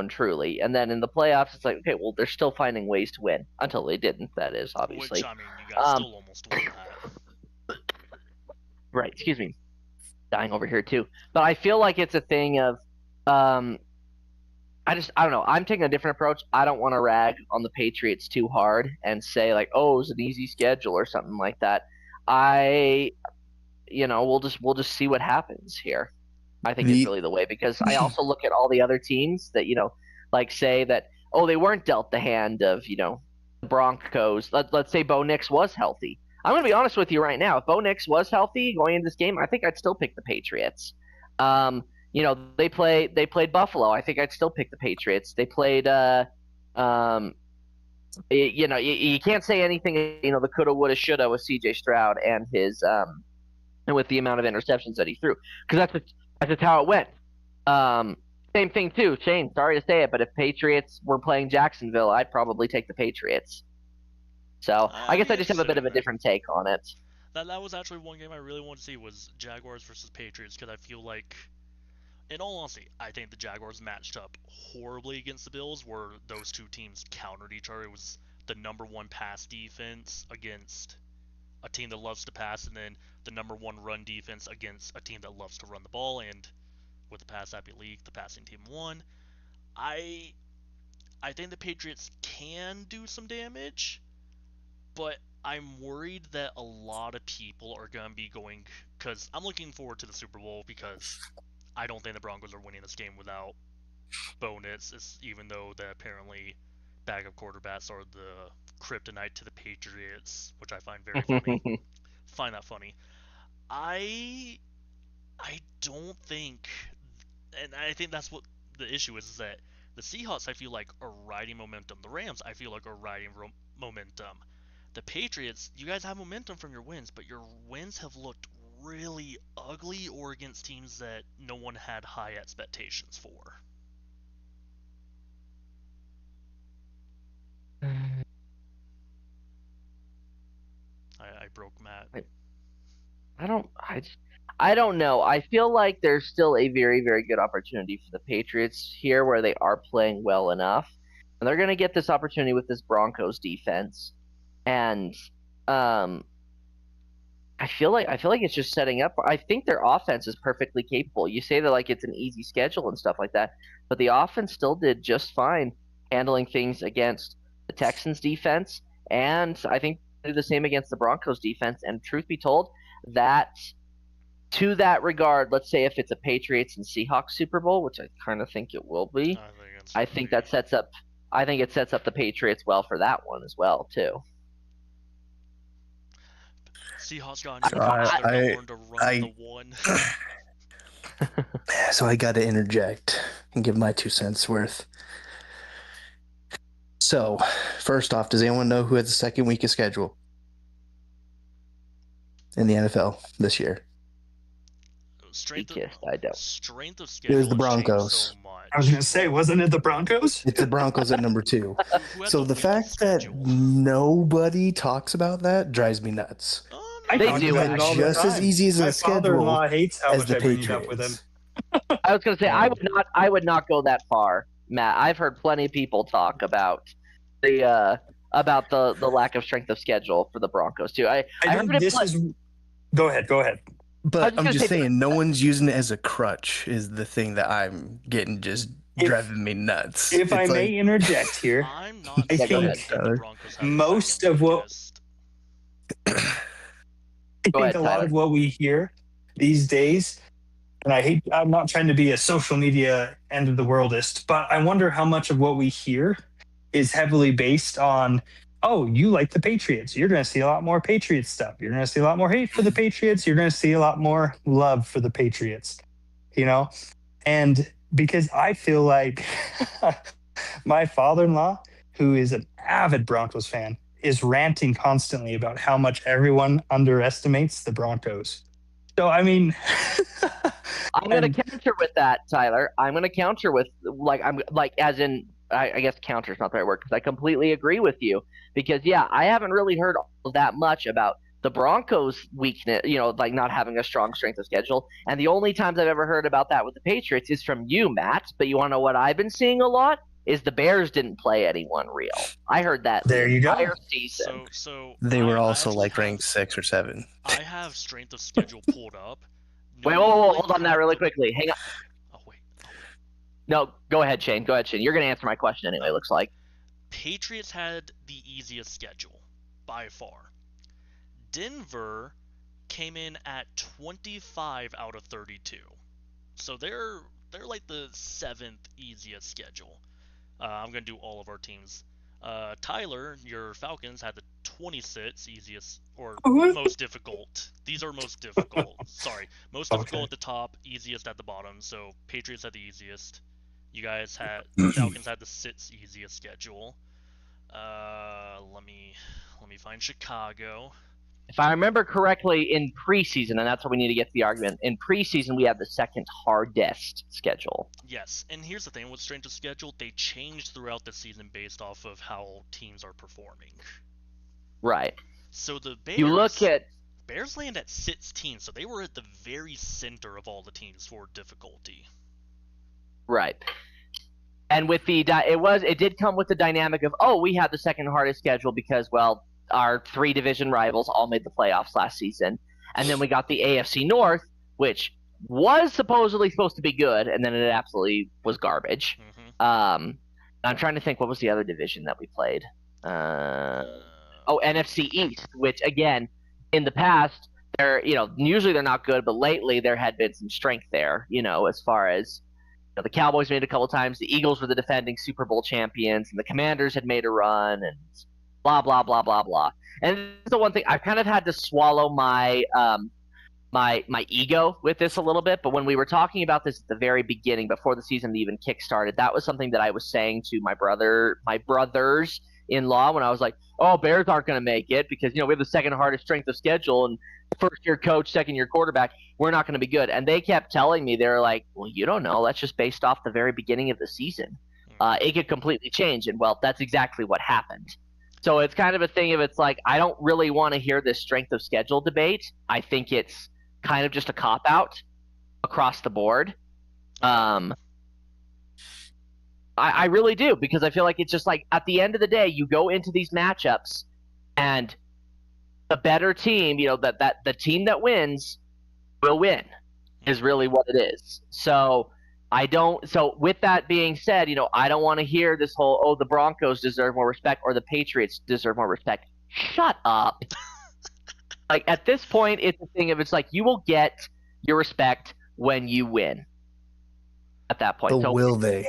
B: truly. And then in the playoffs, it's like, okay, well, they're still finding ways to win until they didn't, that is, obviously.
A: Which, I mean, you guys still almost won that.
B: Right, excuse me. Dying over here, too. But I feel like it's a thing of I don't know. I'm taking a different approach. I don't want to rag on the Patriots too hard and say like, oh, it was an easy schedule or something like that. We'll just see what happens here. I think it's really the way, because I also look at all the other teams that, like say that, oh, they weren't dealt the hand of, the Broncos. Let's say Bo Nix was healthy. I'm going to be honest with you right now. If Bo Nix was healthy going into this game, I think I'd still pick the Patriots. They played Buffalo. I think I'd still pick the Patriots. They played you can't say anything, the coulda, woulda, shoulda with CJ Stroud and his and with the amount of interceptions that he threw, because that's just how it went. Same thing too, Shane, sorry to say it, but if Patriots were playing Jacksonville, I'd probably take the Patriots. So I guess I just have a bit of a different take on it.
A: That was actually one game I really wanted to see, was Jaguars versus Patriots, because I feel like, in all honesty, I think the Jaguars matched up horribly against the Bills, where those two teams countered each other. It was the number 1 pass defense against a team that loves to pass, and then the number 1 run defense against a team that loves to run the ball, and with the pass happy league, the passing team won. I think the Patriots can do some damage, but I'm worried that a lot of people are going to be going, because I'm looking forward to the Super Bowl, because I don't think the Broncos are winning this game without Bo Nix, even though that apparently backup quarterbacks are the kryptonite to the Patriots, which I find very funny. Find that funny. I don't think, and I think that's what the issue is that the Seahawks, I feel like, are riding momentum. The Rams, I feel like, are riding momentum. The Patriots, you guys have momentum from your wins, but your wins have looked really ugly, or against teams that no one had high expectations for. I broke Matt.
B: I don't know. I feel like there's still a very, very good opportunity for the Patriots here, where they are playing well enough, and they're going to get this opportunity with this Broncos defense, and I feel like it's just setting up. I think their offense is perfectly capable. You say that like it's an easy schedule and stuff like that, but the offense still did just fine handling things against the Texans defense, and I think they do the same against the Broncos defense. And truth be told, that to that regard, let's say if it's a Patriots and Seahawks Super Bowl, which I kind of think it will be, I think it sets up the Patriots well for that one as well too.
A: Seahawks got a new coach. They're going to run the one.
D: So I got to interject and give my 2 cents worth. So, first off, does anyone know who has the second weakest schedule in the NFL this year?
A: Strength of schedule.
D: It was the Broncos.
A: So much.
C: I was going to say, wasn't it the Broncos?
D: It's the Broncos at number 2. So the fact that nobody talks about that drives me nuts.
B: They do it
C: all
D: just
C: the
D: as
C: time.
D: easy as
C: My
D: a schedule
C: father-in-law hates how
D: as
C: much
D: the
C: I bring it up with him.
D: Patriots.
B: I was going to say I would not go that far, Matt. I've heard plenty of people talk about the about the lack of strength of schedule for the Broncos too. I
C: think
B: heard
C: this is. Go ahead.
D: But
B: just
D: I'm
B: gonna
D: just
B: say-
D: saying, no one's using it as a crutch is the thing that I'm getting just driving me nuts.
C: If I
D: It's
C: may
D: like,
C: interject here,
A: I'm not
C: I
A: saying
C: think
A: that the Broncos have
C: most
A: the second
C: of what-
A: weakest.
C: I
B: Go
C: think
B: ahead,
C: a lot
B: Tyler.
C: of what we hear these days, and I'm not trying to be a social media end of the worldist, but I wonder how much of what we hear is heavily based on, oh, you like the Patriots. You're going to see a lot more Patriots stuff. You're going to see a lot more hate for the Patriots. You're going to see a lot more love for the Patriots, you know? And because I feel like my father-in-law, who is an avid Broncos fan, is ranting constantly about how much everyone underestimates the Broncos. So, I mean,
B: I'm going to counter with that, Tyler. I'm going to counter with as in I guess counter is not the right word because I completely agree with you because I haven't really heard all that much about the Broncos' weakness, like not having a strong strength of schedule. And the only times I've ever heard about that with the Patriots is from you, Matt. But you want to know what I've been seeing a lot is the Bears didn't play anyone real. I heard that
C: there
B: the
C: you go.
B: entire season.
A: So
D: they were also
A: actually
D: ranked 6 or 7.
A: I have strength of schedule pulled up.
B: Wait,
A: New England
B: hold on that
A: had
B: really
A: the-
B: quickly. Hang on.
A: Oh wait.
B: No, go ahead, Shane. You're going to answer my question anyway, looks like.
A: Patriots had the easiest schedule by far. Denver came in at 25 out of 32. So they're like the 7th easiest schedule. I'm going to do all of our teams. Tyler, your Falcons had the 26th easiest or most difficult. These are most difficult. Sorry. Most difficult at the top, easiest at the bottom. So Patriots had the easiest. You guys had Falcons had the 6th easiest schedule. Let me find Chicago.
B: If I remember correctly, in preseason, and that's what we need to get to the argument, in preseason we have the second hardest schedule.
A: Yes, and here's the thing with strength of schedule, they change throughout the season based off of how teams are performing.
B: Right.
A: So the Bears,
B: You look at
A: Bears land at 16, so they were at the very center of all the teams for difficulty.
B: right, and with it did come with the dynamic of we had the second hardest schedule because our 3 division rivals all made the playoffs last season, and then we got the AFC North, which was supposedly supposed to be good, and then it absolutely was garbage.
A: Mm-hmm.
B: I'm trying to think what was the other division that we played. NFC East, which again, in the past, they're usually they're not good, but lately there had been some strength there. As far as the Cowboys made it a couple times, the Eagles were the defending Super Bowl champions, and the Commanders had made a run, and blah blah blah blah blah. And this is the one thing I've kind of had to swallow my my ego with this a little bit. But when we were talking about this at the very beginning, before the season even kickstarted, that was something that I was saying to my brothers-in-law when I was like, "Oh, Bears aren't going to make it because we have the second hardest strength of schedule and first-year coach, second-year quarterback. We're not going to be good." And they kept telling me, they were like, "Well, you don't know. That's just based off the very beginning of the season. It could completely change." And that's exactly what happened. So it's kind of a thing of it's like I don't really want to hear this strength of schedule debate. I think it's kind of just a cop-out across the board. I really do, because I feel like it's just like at the end of the day, you go into these matchups and the better team, that the team that wins will win is really what it is. So with that being said, I don't want to hear this whole, the Broncos deserve more respect or the Patriots deserve more respect. Shut up. Like at this point, it's a thing of, it's like you will get your respect when you win at that point.
D: But will they?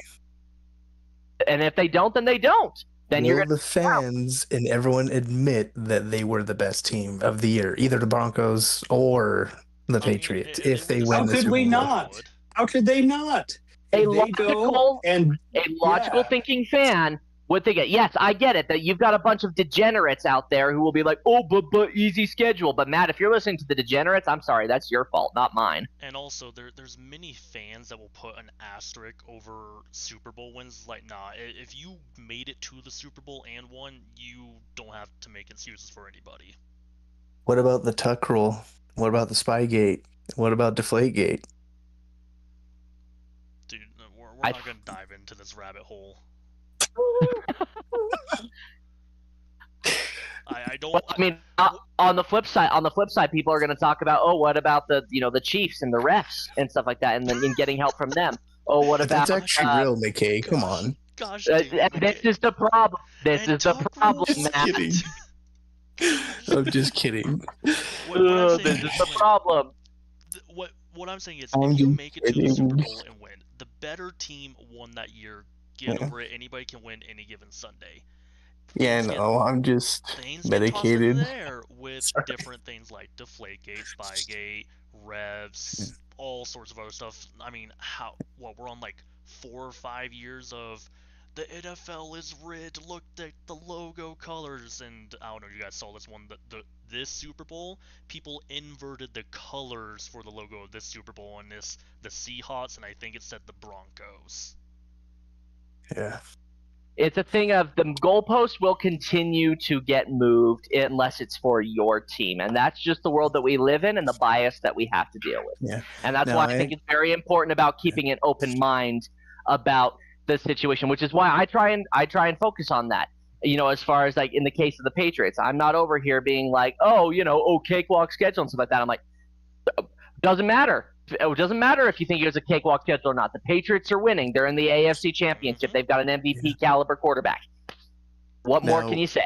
B: And if they don't, then they don't. Then
D: will the fans and everyone admit that they were the best team of the year, either the Broncos or the Patriots, if they win the Super Bowl?
C: How could we not? How could they not?
B: A
C: If they go
B: logical thinking fan would think it. Yes, I get it that you've got a bunch of degenerates out there who will be like, "Oh, but easy schedule." But Matt, if you're listening to the degenerates, I'm sorry, that's your fault, not mine.
A: And also, there's many fans that will put an asterisk over Super Bowl wins. Like, nah, if you made it to the Super Bowl and won, you don't have to make excuses for anybody.
D: What about the Tuck rule? What about the Spygate? What about Deflategate?
A: Dude, we're not gonna dive into this rabbit hole. I don't.
B: But I mean, on the flip side, people are going to talk about, oh, what about the the Chiefs and the refs and stuff like that, and then getting help from them. Oh, what
D: But
B: about
D: that's actually real, McKay. Come on.
A: Gosh,
B: this
A: McKay.
B: is the problem. This
A: And
B: is the
A: talk
B: problem,
A: real
B: Matt.
D: kidding. I'm just kidding.
A: What I'm saying
B: This is
A: is,
B: the problem.
A: what I'm saying is,
D: I'm
A: if you
D: just
A: make it to the Super
D: kidding.
A: Bowl and win, the better team won that year. Get
D: Yeah.
A: over it. Anybody can win any given Sunday.
D: Yeah,
A: Things get-
D: no, I'm just
A: Things get tossed in
D: medicated.
A: there with
D: Sorry.
A: different things like Deflategate, Spygate, Revs, all sorts of other stuff. I mean, we're on like 4 or 5 years of the NFL is rigged. Look at the logo colors, and I don't know if you guys saw this one. This Super Bowl, people inverted the colors for the logo of this Super Bowl, and the Seahawks, and I think it said the Broncos.
D: Yeah.
B: It's a thing of the goalpost will continue to get moved unless it's for your team, and that's just the world that we live in and the bias that we have to deal with.
D: Yeah.
B: And that's
D: No,
B: why I think it's very important about keeping an open mind about the situation, which is why I try and focus on that. As far as like in the case of the Patriots, I'm not over here being like, cakewalk schedule and stuff like that. I'm like, doesn't matter. It doesn't matter if you think it was a cakewalk schedule or not. The Patriots are winning. They're in the AFC Championship. They've got an MVP caliber quarterback. What more can you say?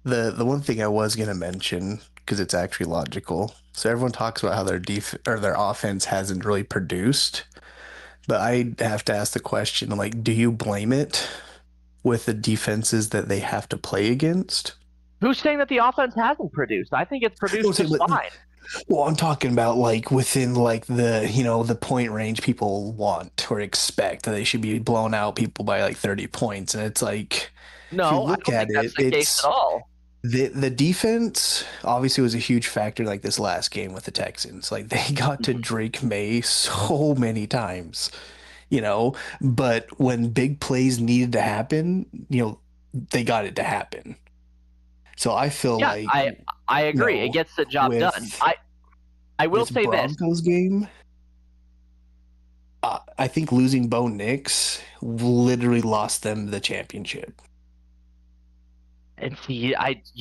D: The one thing I was gonna mention, because it's actually logical. So everyone talks about how their offense hasn't really produced, but I have to ask the question: like, do you blame it with the defenses that they have to play against?
B: Who's saying that the offense hasn't produced? I think it's produced just fine.
D: Well, I'm talking about like within like the point range people want or expect that they should be blowing out people by like 30 points, and it's like
B: no, I don't think that's the case at all.
D: The defense obviously was a huge factor like this last game with the Texans. Like they got to Drake May so many times, but when big plays needed to happen, they got it to happen. So I feel like
B: I agree. It gets the job done. I will say
D: Broncos game. I think losing Bo Nix literally lost them the championship.
B: And you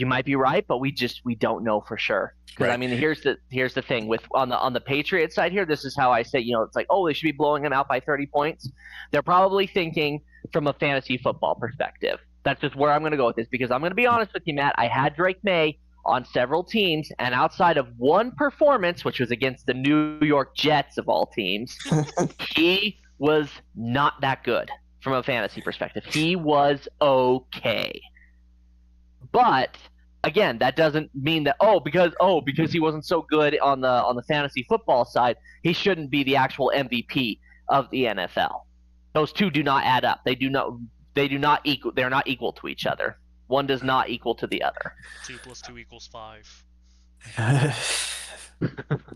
B: might be right, but we don't know for sure. Because
D: Right.
B: I mean, here's the thing with on the Patriots side here. This is how I say, it's like, oh, they should be blowing them out by 30 points. They're probably thinking from a fantasy football perspective. That's just where I'm going to go with this, because I'm going to be honest with you, Matt. I had Drake May on several teams, and outside of one performance, which was against the New York Jets of all teams, he was not that good from a fantasy perspective. He was okay. But again, that doesn't mean that because he wasn't so good on the fantasy football side, he shouldn't be the actual MVP of the NFL. Those two do not add up. They do not equal. They're not equal to each other. One does not equal to the other.
A: 2 + 2 = 5.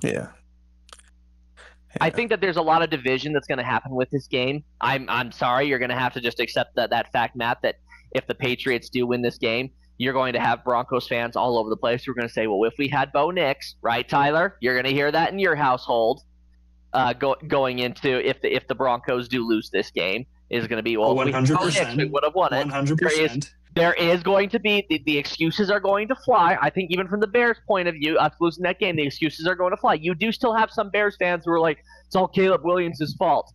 D: Yeah.
B: I think that there's a lot of division that's going to happen with this game. I'm sorry, you're going to have to just accept that fact, Matt, that if the Patriots do win this game, you're going to have Broncos fans all over the place who are going to say, well, if we had Bo Nix, right, Tyler? You're going to hear that in your household going into if the Broncos do lose this game is going to be, well,
C: 100%.
B: We would have won it.
C: 100%.
B: There is going to be the excuses are going to fly. I think even from the Bears' point of view, us losing that game, the excuses are going to fly. You do still have some Bears fans who are like, it's all Caleb Williams' fault.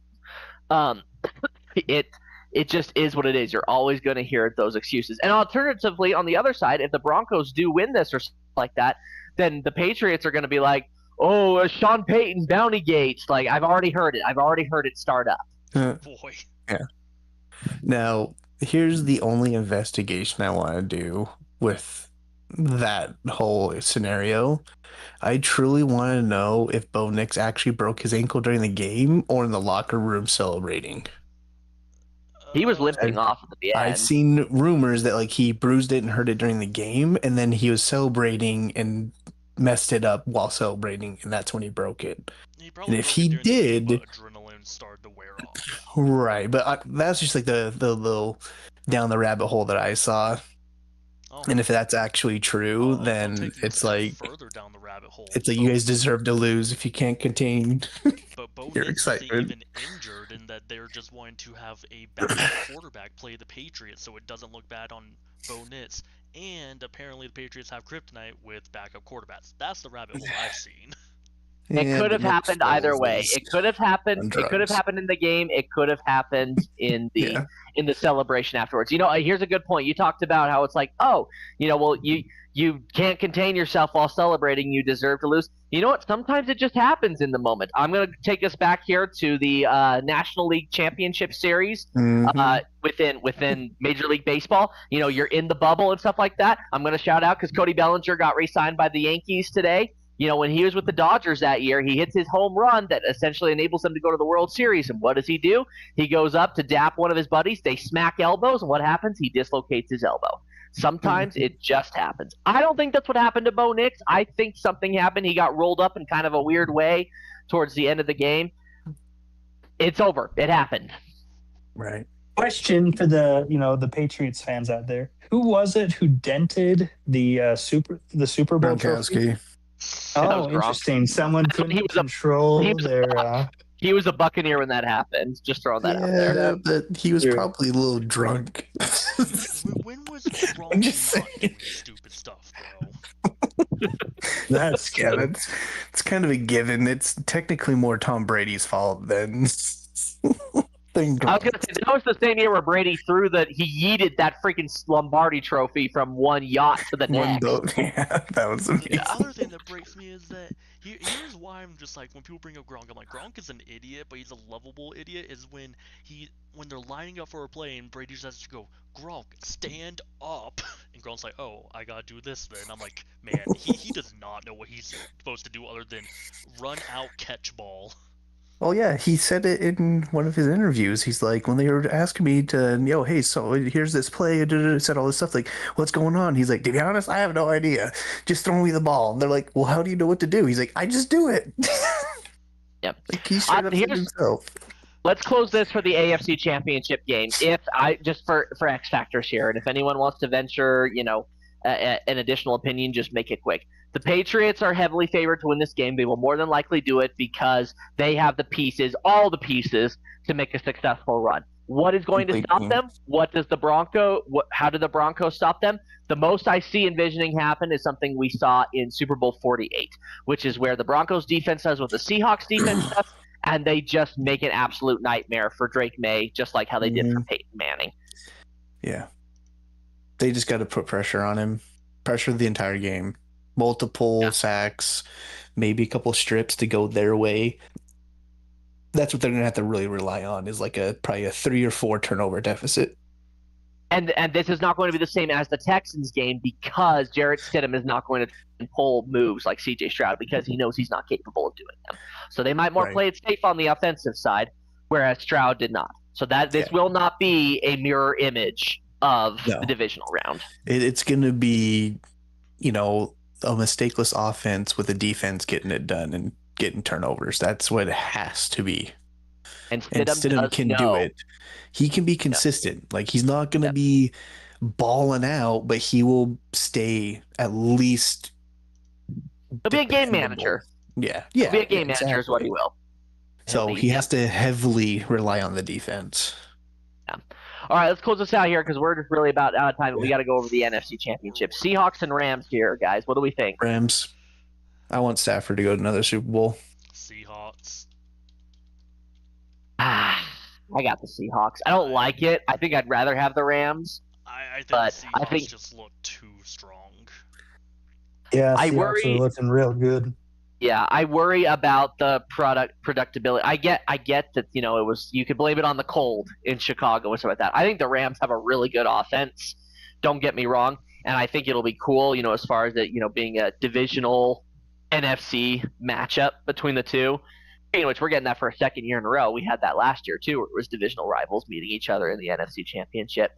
B: It just is what it is. You're always going to hear those excuses. And alternatively, on the other side, if the Broncos do win this or something like that, then the Patriots are going to be like, oh, Sean Payton bounty gates. Like, I've already heard it. I've already heard it start up.
A: Boy.
D: Yeah. Now, here's the only investigation I want to do with that whole scenario. I truly want to know if Bo Nix actually broke his ankle during the game or in the locker room celebrating.
B: He was limping off at the end.
D: I've seen rumors that like he bruised it and hurt it during the game, and then he was celebrating and messed it up while celebrating, and that's when he broke it.
A: And
D: if he did,
A: adrenaline started to wear off.
D: Right, but that's just like the little down the rabbit hole that I saw.
A: Oh.
D: And if that's actually true, then it's like
A: further down the rabbit hole.
D: It's like you guys deserve to lose if you can't contain
A: But Bo
D: your
A: Nix
D: excitement.
A: isn't even injured, in that they're just wanting to have a backup quarterback play the Patriots, so it doesn't look bad on Bo Nix. and apparently the Patriots have kryptonite with backup quarterbacks. That's the rabbit hole I've seen.
B: It could have happened either way. It could have happened.
D: on
B: It could have
D: drugs.
B: happened in the game. It could have happened in the
D: Yeah.
B: in the celebration afterwards. Here's a good point. You talked about how it's like, well, you can't contain yourself while celebrating. You deserve to lose. You know what? Sometimes it just happens in the moment. I'm going to take us back here to the National League Championship Series
D: Mhm.
B: within Major League Baseball. You're in the bubble and stuff like that. I'm going to shout out because Cody Bellinger got re-signed by the Yankees today. When he was with the Dodgers that year, he hits his home run that essentially enables him to go to the World Series. And what does he do? He goes up to dap one of his buddies. They smack elbows, and what happens? He dislocates his elbow. Sometimes it just happens. I don't think that's what happened to Bo Nix. I think something happened. He got rolled up in kind of a weird way towards the end of the game. It's over. It happened.
D: Right.
C: Question for the Patriots fans out there: who was it who dented the Super Bowl trophy?
D: Gronkowski.
B: That
C: Oh,
B: was Gronk.
C: interesting. Someone
B: He
C: couldn't
B: was a-
C: control
B: he was a-
C: their.
B: He was a Buccaneer when that happened. Just throwing that out there.
D: Yeah, but he was
C: Sure.
D: probably a little drunk.
A: When was Gronk
D: I'm just
A: not
D: saying.
A: doing stupid stuff, bro?
C: That's
D: Yeah,
C: good.
D: it's kind of a given. It's technically more Tom Brady's fault than than
B: I was gonna say that was the same year where Brady he yeeted that freaking Lombardi trophy from one yacht to the
D: one
B: next.
D: boat. Yeah, that was amazing.
A: The other thing that breaks me is that here's why I'm just like, when people bring up Gronk, I'm like, Gronk is an idiot, but he's a lovable idiot. Is when they're lining up for a play and Brady just has to go, Gronk, stand up, and Gronk's like, oh, I gotta do this then. I'm like, man, he does not know what he's supposed to do other than run out, catch ball.
D: Well, yeah, he said it in one of his interviews. He's like, when they were asking me to, hey, so here's this play, said all this stuff, like, what's going on? He's like, to be honest, I have no idea. Just throw me the ball. And they're like, well, how do you know what to do? He's like, I just do it.
B: Yep.
D: Like, he straight up said himself.
B: Let's close this for the AFC Championship game. If I just for X factors here, and if anyone wants to venture, an additional opinion, just make it quick. The Patriots are heavily favored to win this game. They will more than likely do it because they have the pieces, all the pieces, to make a successful run. What is going to stop them? How did the Broncos stop them? The most I see envisioning happen is something we saw in Super Bowl 48, which is where the Broncos defense does what the Seahawks defense does, and they just make an absolute nightmare for Drake May, just like how they did for Peyton Manning.
D: Yeah. They just got to put pressure on him. Pressure the entire game. Multiple sacks, maybe a couple strips to go their way. That's what they're going to have to really rely on, is like probably a 3 or 4 turnover deficit.
B: And this is not going to be the same as the Texans game because Jarrett Stidham is not going to pull moves like C.J. Stroud because he knows he's not capable of doing them. So they might more play it safe on the offensive side, whereas Stroud did not. So this will not be a mirror image of the divisional round.
D: It's going to be, a mistakeless offense with a defense getting it done and getting turnovers. That's what it has to be.
B: And Stidham
D: can do it. He can be consistent. Like, he's not going to be balling out, but he will stay at least.
B: He'll be a game manager.
D: Yeah.
B: He'll be a game manager is what he will.
D: So he has to heavily rely on the defense.
B: Yeah. All right, let's close this out here because we're just really about out of time. Yeah. We got to go over the NFC Championship. Seahawks and Rams here, guys. What do we think?
D: Rams. I want Stafford to go to another Super Bowl.
A: Seahawks.
B: I got the Seahawks. I don't like it. I think I'd rather have the Rams.
A: I think the Seahawks just look too strong.
C: Yeah, Seahawks are looking real good.
B: Yeah, I worry about the productability. I get that, it was, you could blame it on the cold in Chicago or something like that. I think the Rams have a really good offense. Don't get me wrong. And I think it'll be cool, as far as it, being a divisional NFC matchup between the two. Which we're getting that for a second year in a row. We had that last year too, where it was divisional rivals meeting each other in the NFC Championship.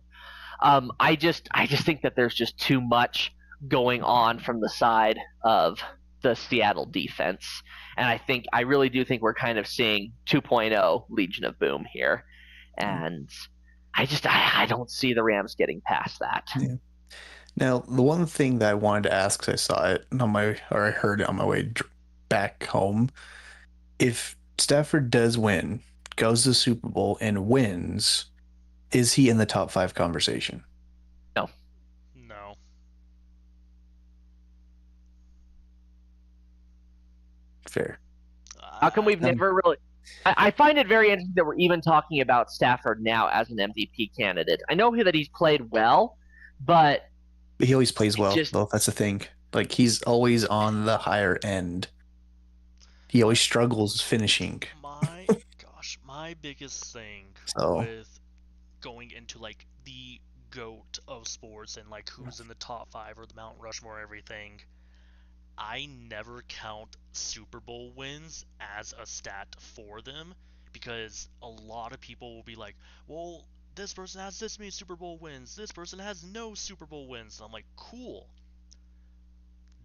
B: I just think that there's just too much going on from the side of the Seattle defense. And I really do think we're kind of seeing 2.0 Legion of Boom here. And I don't see the Rams getting past that.
D: Yeah. Now, the one thing that I wanted to ask, because I saw it I heard it on my way back home, if Stafford does win, goes to the Super Bowl and wins, is he in the top 5 conversation?
B: No.
D: Fair.
B: How come we've never really? I find it very interesting that we're even talking about Stafford now as an MVP candidate. I know that he's played well, but
D: he always plays well,
B: just,
D: though. That's the thing. Like, he's always on the higher end. He always struggles finishing.
A: My biggest thing
D: So.
A: with going into like the GOAT of sports and like who's in the top 5 or the Mount Rushmore, everything. I never count Super Bowl wins as a stat for them because a lot of people will be like, well, this person has this many Super Bowl wins, this person has no Super Bowl wins. And I'm like, cool.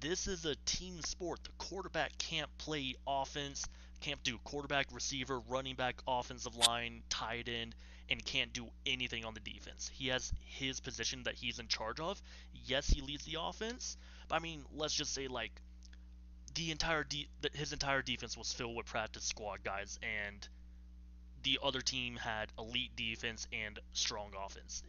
A: This is a team sport. The quarterback can't play offense, can't do quarterback, receiver, running back, offensive line, tight end, and can't do anything on the defense. He has his position that he's in charge of. Yes, he leads the offense, but I mean, let's just say like his entire defense was filled with practice squad guys, and the other team had elite defense and strong offense.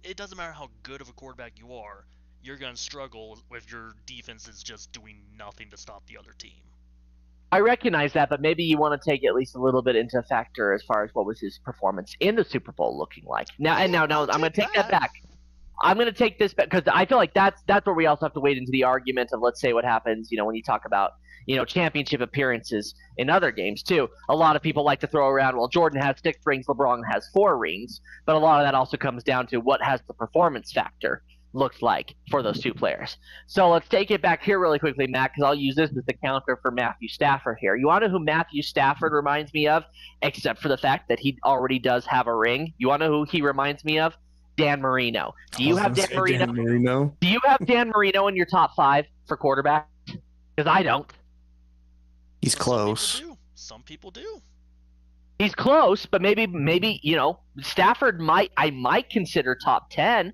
A: It doesn't matter how good of a quarterback you are, you're going to struggle if your defense is just doing nothing to stop the other team.
B: I recognize that, but maybe you want to take at least a little bit into factor as far as what was his performance in the Super Bowl looking like. Now, I'm going to take that back. I'm going to take this back because I feel like that's where we also have to wade into the argument of, let's say, what happens, when you talk about, championship appearances in other games too. A lot of people like to throw around, well, Jordan has 6 rings, LeBron has 4 rings, but a lot of that also comes down to what has the performance factor looked like for those 2 players. So let's take it back here really quickly, Matt, because I'll use this as the counter for Matthew Stafford here. You want to know who Matthew Stafford reminds me of, except for the fact that he already does have a ring? You want to know who he reminds me of? Dan Marino. Do you have Dan Marino? Do you have Dan Marino in your top 5 for quarterback? Because I don't.
D: He's close.
A: Some people do.
B: He's close, but maybe Stafford I might consider top 10.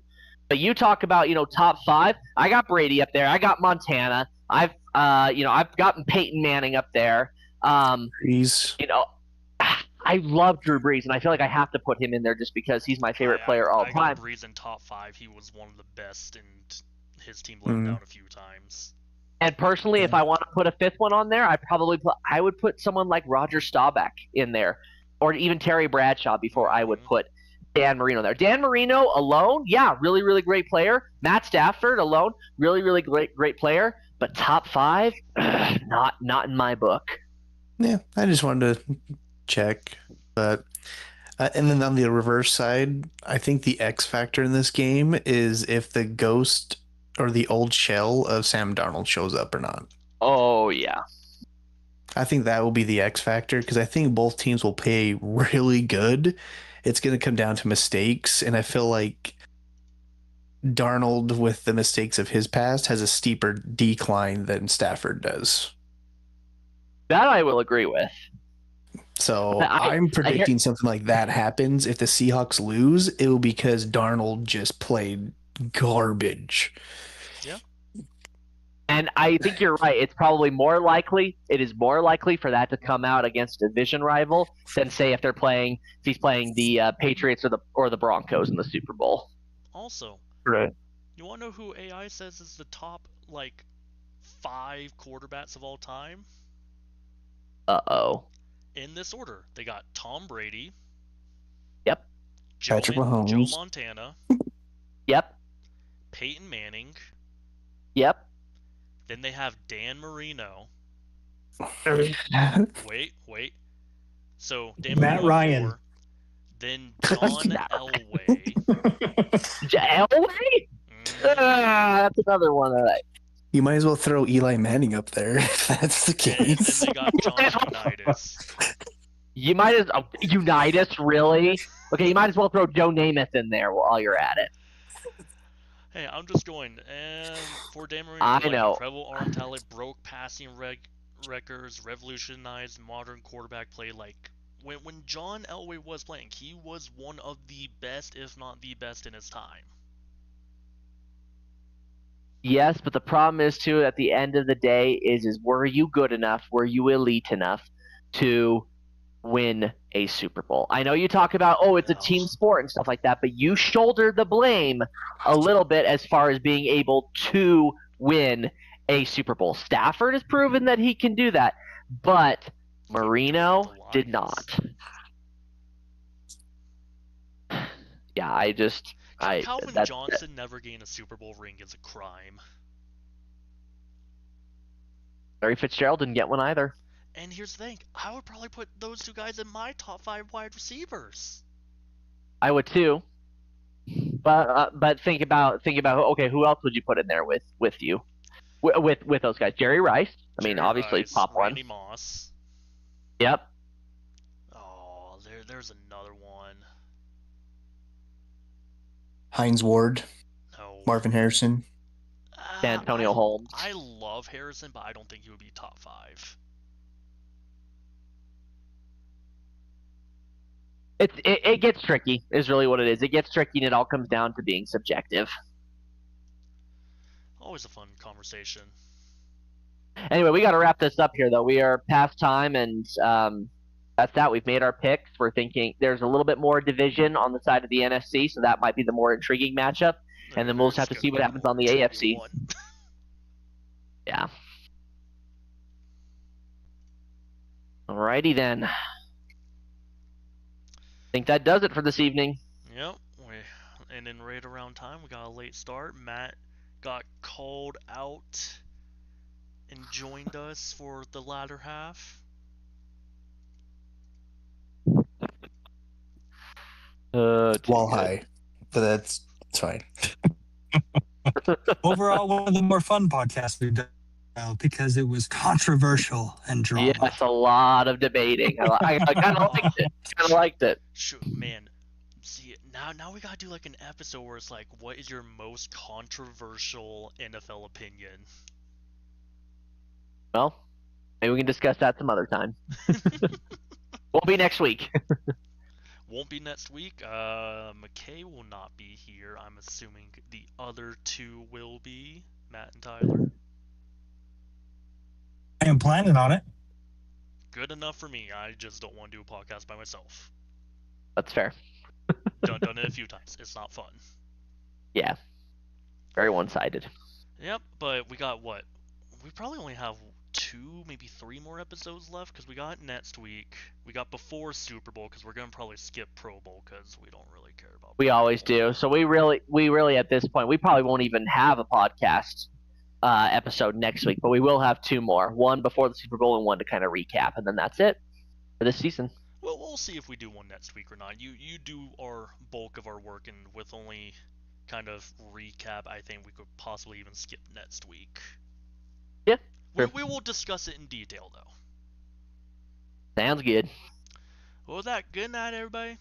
B: But you talk about, top 5. I got Brady up there. I got Montana. I've gotten Peyton Manning up there.
D: Brees.
B: I love Drew Brees, and I feel like I have to put him in there just because he's my favorite player all time.
A: I got Brees in top 5. He was one of the best, and his team let him down a few times.
B: And personally, if I want to put a 5th one on there, I would put someone like Roger Staubach in there, or even Terry Bradshaw before I would put Dan Marino there. Dan Marino alone, yeah, really, really great player. Matt Stafford alone, really, really great player. But top 5, not in my book.
D: Yeah, I just wanted to check. But and then on the reverse side, I think the X factor in this game is if the ghost or the old shell of Sam Darnold shows up or not.
B: Oh, yeah.
D: I think that will be the X factor because I think both teams will play really good. It's going to come down to mistakes, and I feel like Darnold, with the mistakes of his past, has a steeper decline than Stafford does.
B: That I will agree with.
D: So I'm predicting something like that happens. If the Seahawks lose, it will be because Darnold just played garbage.
A: Yeah.
B: And I think you're right. It is more likely for that to come out against a division rival than, say, if he's playing the Patriots or the Broncos in the Super Bowl.
A: Also,
B: right.
A: You want to know who AI says is the top 5 quarterbacks of all time?
B: Uh-oh.
A: In this order, they got Tom Brady.
B: Yep.
D: Patrick Mahomes.
A: Joe Montana.
B: Yep.
A: Peyton Manning.
B: Yep.
A: Then they have Dan Marino. Wait. So Dan
C: Matt
A: Marino
C: Ryan.
A: 4, then John Elway.
B: Elway? That's another one that I...
D: You might as well throw Eli Manning up there if that's the case.
A: And then they got John Unitas.
B: You might as Unitas, really? Okay, you might as well throw Joe Namath in there while you're at it.
A: Hey, I'm just going. And for Dan Marino,
B: I know.
A: incredible arm talent, broke passing records, revolutionized modern quarterback play. When John Elway was playing, he was one of the best, if not the best, in his time.
B: Yes, but the problem is, too, at the end of the day, is were you good enough, were you elite enough to win a Super Bowl? I know you talk about, it's a team sport and stuff like that, but you shoulder the blame a little bit as far as being able to win a Super Bowl. Stafford has proven that he can do that. but
A: He did
B: Marino
A: with the
B: did
A: Lions.
B: not. Yeah, I just
A: Calvin
B: that
A: Johnson never gained a Super Bowl ring is a crime.
B: Larry Fitzgerald didn't get one either.
A: And here's the thing, I would probably put those two guys in my top 5 wide receivers.
B: I would too. But think about okay, who else would you put in there with you? With those guys, Jerry Rice. I mean,
A: Jerry
B: obviously
A: Rice,
B: top
A: Randy
B: one.
A: Moss.
B: Yep.
A: Oh, there's another one.
D: Hines Ward,
A: No.
D: Marvin Harrison.
B: Antonio Holmes.
A: I love Harrison, but I don't think he would be top 5.
B: It gets tricky, is really what it is. It gets tricky, and it all comes down to being subjective.
A: Always a fun conversation.
B: Anyway, we got to wrap this up here, though. We are past time, and that's that. We've made our picks. We're thinking there's a little bit more division on the side of the NFC, so that might be the more intriguing matchup. And then we'll just have to see what happens on the AFC. Yeah. Alrighty then. I think that does it for this evening.
A: Yep. And then right around time, we got a late start. Matt got called out and joined us for the latter half.
D: Wall high, but it's fine.
C: Overall, one of the more fun podcasts we've done because it was controversial and drama.
B: Yes, a lot of debating. I kind of liked it. Kind of liked it.
A: Shoot, man. See, now we gotta do like an episode where it's like, what is your most controversial NFL opinion?
B: Well, maybe we can discuss that some other time. Won't be next week.
A: Won't be next week. McKay will not be here. I'm assuming the other two will be, Matt and Tyler.
C: I am planning on it.
A: Good enough for me. I just don't want to do a podcast by myself.
B: That's fair.
A: Done it a few times. It's not fun.
B: Yeah. Very one-sided.
A: Yep, but we got what? We probably only have 2, maybe 3 more episodes left because we got next week. We got before Super Bowl because we're gonna probably skip Pro Bowl because we don't really care about.
B: We always do. So we really at this point we probably won't even have a podcast episode next week, but we will have 2 more. One before the Super Bowl and one to kind of recap, and then that's it for this season.
A: Well, we'll see if we do one next week or not. You do our bulk of our work, and with only kind of recap, I think we could possibly even skip next week.
B: Yeah.
A: We will discuss it in detail, though.
B: Sounds good.
A: Well, with that, good night, everybody.